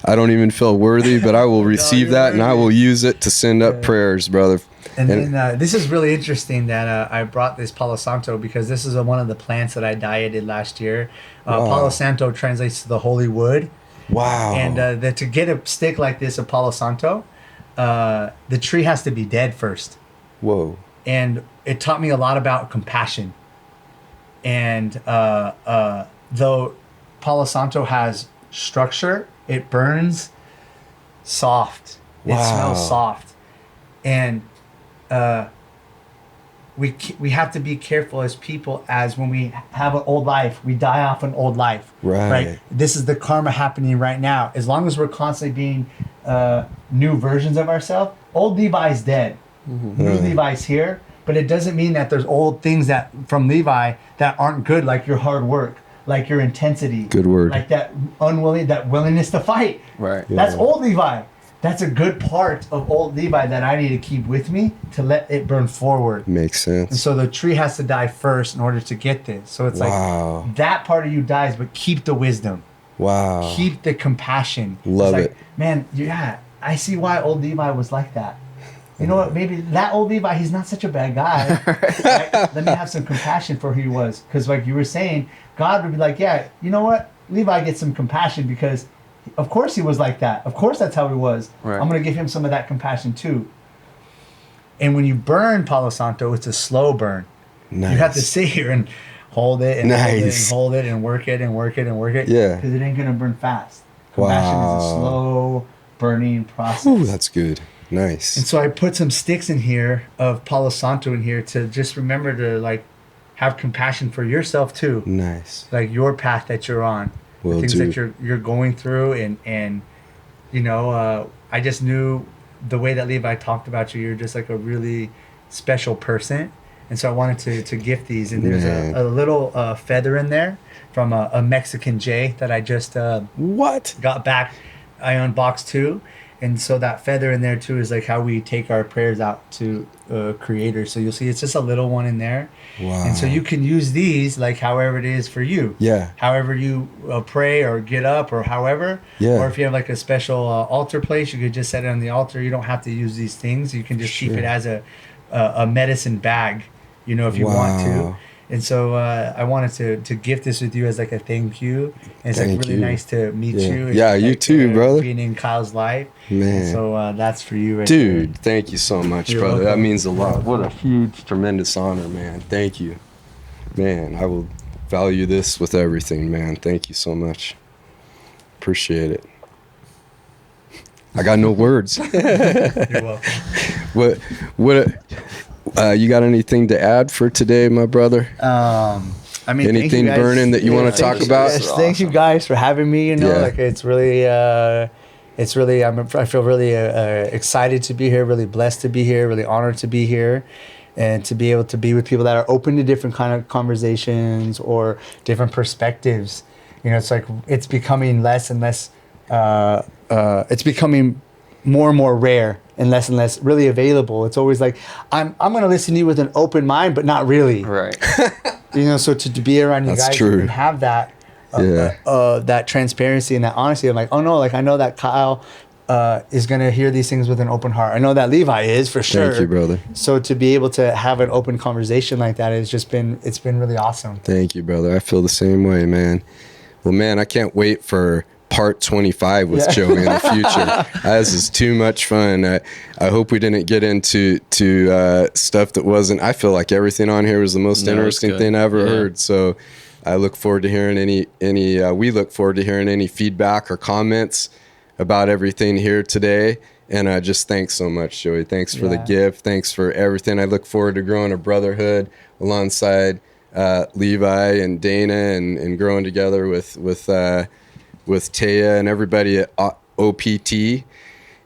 I don't even feel worthy, but I will receive that and I will use it to send up prayers, brother. And then this is really interesting that I brought this Palo Santo because this is one of the plants that I dieted last year. Palo Santo translates to the holy wood. Wow. And to get a stick like this of Palo Santo, the tree has to be dead first. Whoa. And it taught me a lot about compassion. And though Palo Santo has structure, it burns soft. It smells soft. And we have to be careful as people, as when we have an old life, we die off an old life. Right? This is the karma happening right now. As long as we're constantly being new versions of ourselves, old Levi's dead. New Levi's here. But it doesn't mean that there's old things that from Levi that aren't good, like your hard work, like your intensity. Good word. Like that willingness to fight. Right. That's old Levi. That's a good part of old Levi that I need to keep with me to let it burn forward. Makes And sense. so the tree has to die first in order to get this. So it's Wow. like that part of you dies, but keep the wisdom. Wow. Keep the compassion. Love It's it. like, man, yeah, I see why old Levi was like that. You know what? Maybe that old Levi, he's not such a bad guy. Right? Let me have some compassion for who he was. Because like you were saying, God would be like, yeah, you know what? Levi gets some compassion because of course he was like that. Of course that's how he was. Right. I'm going to give him some of that compassion too. And when you burn Palo Santo, it's a slow burn. Nice. You have to sit here and hold it and Nice. hold it and work it and work it and work it. Yeah. Because it ain't going to burn fast. Compassion is a Wow. slow burning process. Ooh, that's good. And Nice. so I put some sticks in here of Palo Santo in here to just remember to like have compassion for yourself too. Nice. Like your path that you're on, Will the things do. that you're going through, and you know, I just knew the way that Levi talked about you. You're just like a really special person, and so I wanted to gift these. And there's Man. a little feather in there from a Mexican Jay that I just What? got back. I unboxed too. And so that feather in there too is like how we take our prayers out to Creator. So you'll see it's just a little one in there. Wow. And so you can use these like however it is for you. Yeah. However you pray or get up or however. Yeah. Or if you have like a special altar place, you could just set it on the altar. You don't have to use these things. You can just keep Sure. it as a medicine bag, you know, if you want Wow. to. And so I wanted to gift this with you as like a thank you. And it's Thank like really you. nice to meet Yeah. you. And, Yeah, you like, too, brother. Being in Kyle's life. Man. And so that's for you, right Dude, thank you so much, You're brother. That welcome. means a lot. What a huge, tremendous honor, man. Thank you. Man, I will value this with everything, man. Thank you so much. Appreciate it. I got no words. there. You're welcome. What, you got anything to add for today, my brother? I mean, thank you Anything guys. burning that you wanna thank talk you about? guys. Thank you guys for having me. You know, Yeah. like it's really, I feel really excited to be here, really blessed to be here, really honored to be here, and to be able to be with people that are open to different kind of conversations or different perspectives. You know, it's like it's becoming less and less. It's becoming more and more rare and less really available. It's always like I'm going to listen to you with an open mind, but not really. Right. You know, so to be around you That's guys true. and have that, Yeah. that transparency and that honesty. I'm like, oh no, like I know that Kyle is gonna hear these things with an open heart. I know that Levi is for sure. Thank you, brother. So to be able to have an open conversation like that has just been really awesome. Thank you, brother. I feel the same way, man. Well, man, I can't wait for part 25 with Yeah. Joey in the future. This is too much fun. I hope we didn't get into stuff that wasn't. I feel like everything on here was the most No, it's interesting good. thing I ever Yeah. heard. So I look forward to hearing any. We look forward to hearing any feedback or comments about everything here today. And just thanks so much, Joey. Thanks for the Yeah. gift. Thanks for everything. I look forward to growing a brotherhood alongside Levi and Dana and growing together with Taya and everybody at OPT.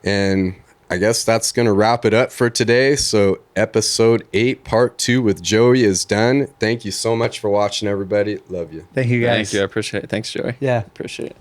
And I guess that's going to wrap it up for today. So episode 8, part 2 with Joey is done. Thank you so much for watching, everybody. Love you. Thank you guys. Thank you. I appreciate it. Thanks, Joey. Yeah. Appreciate it.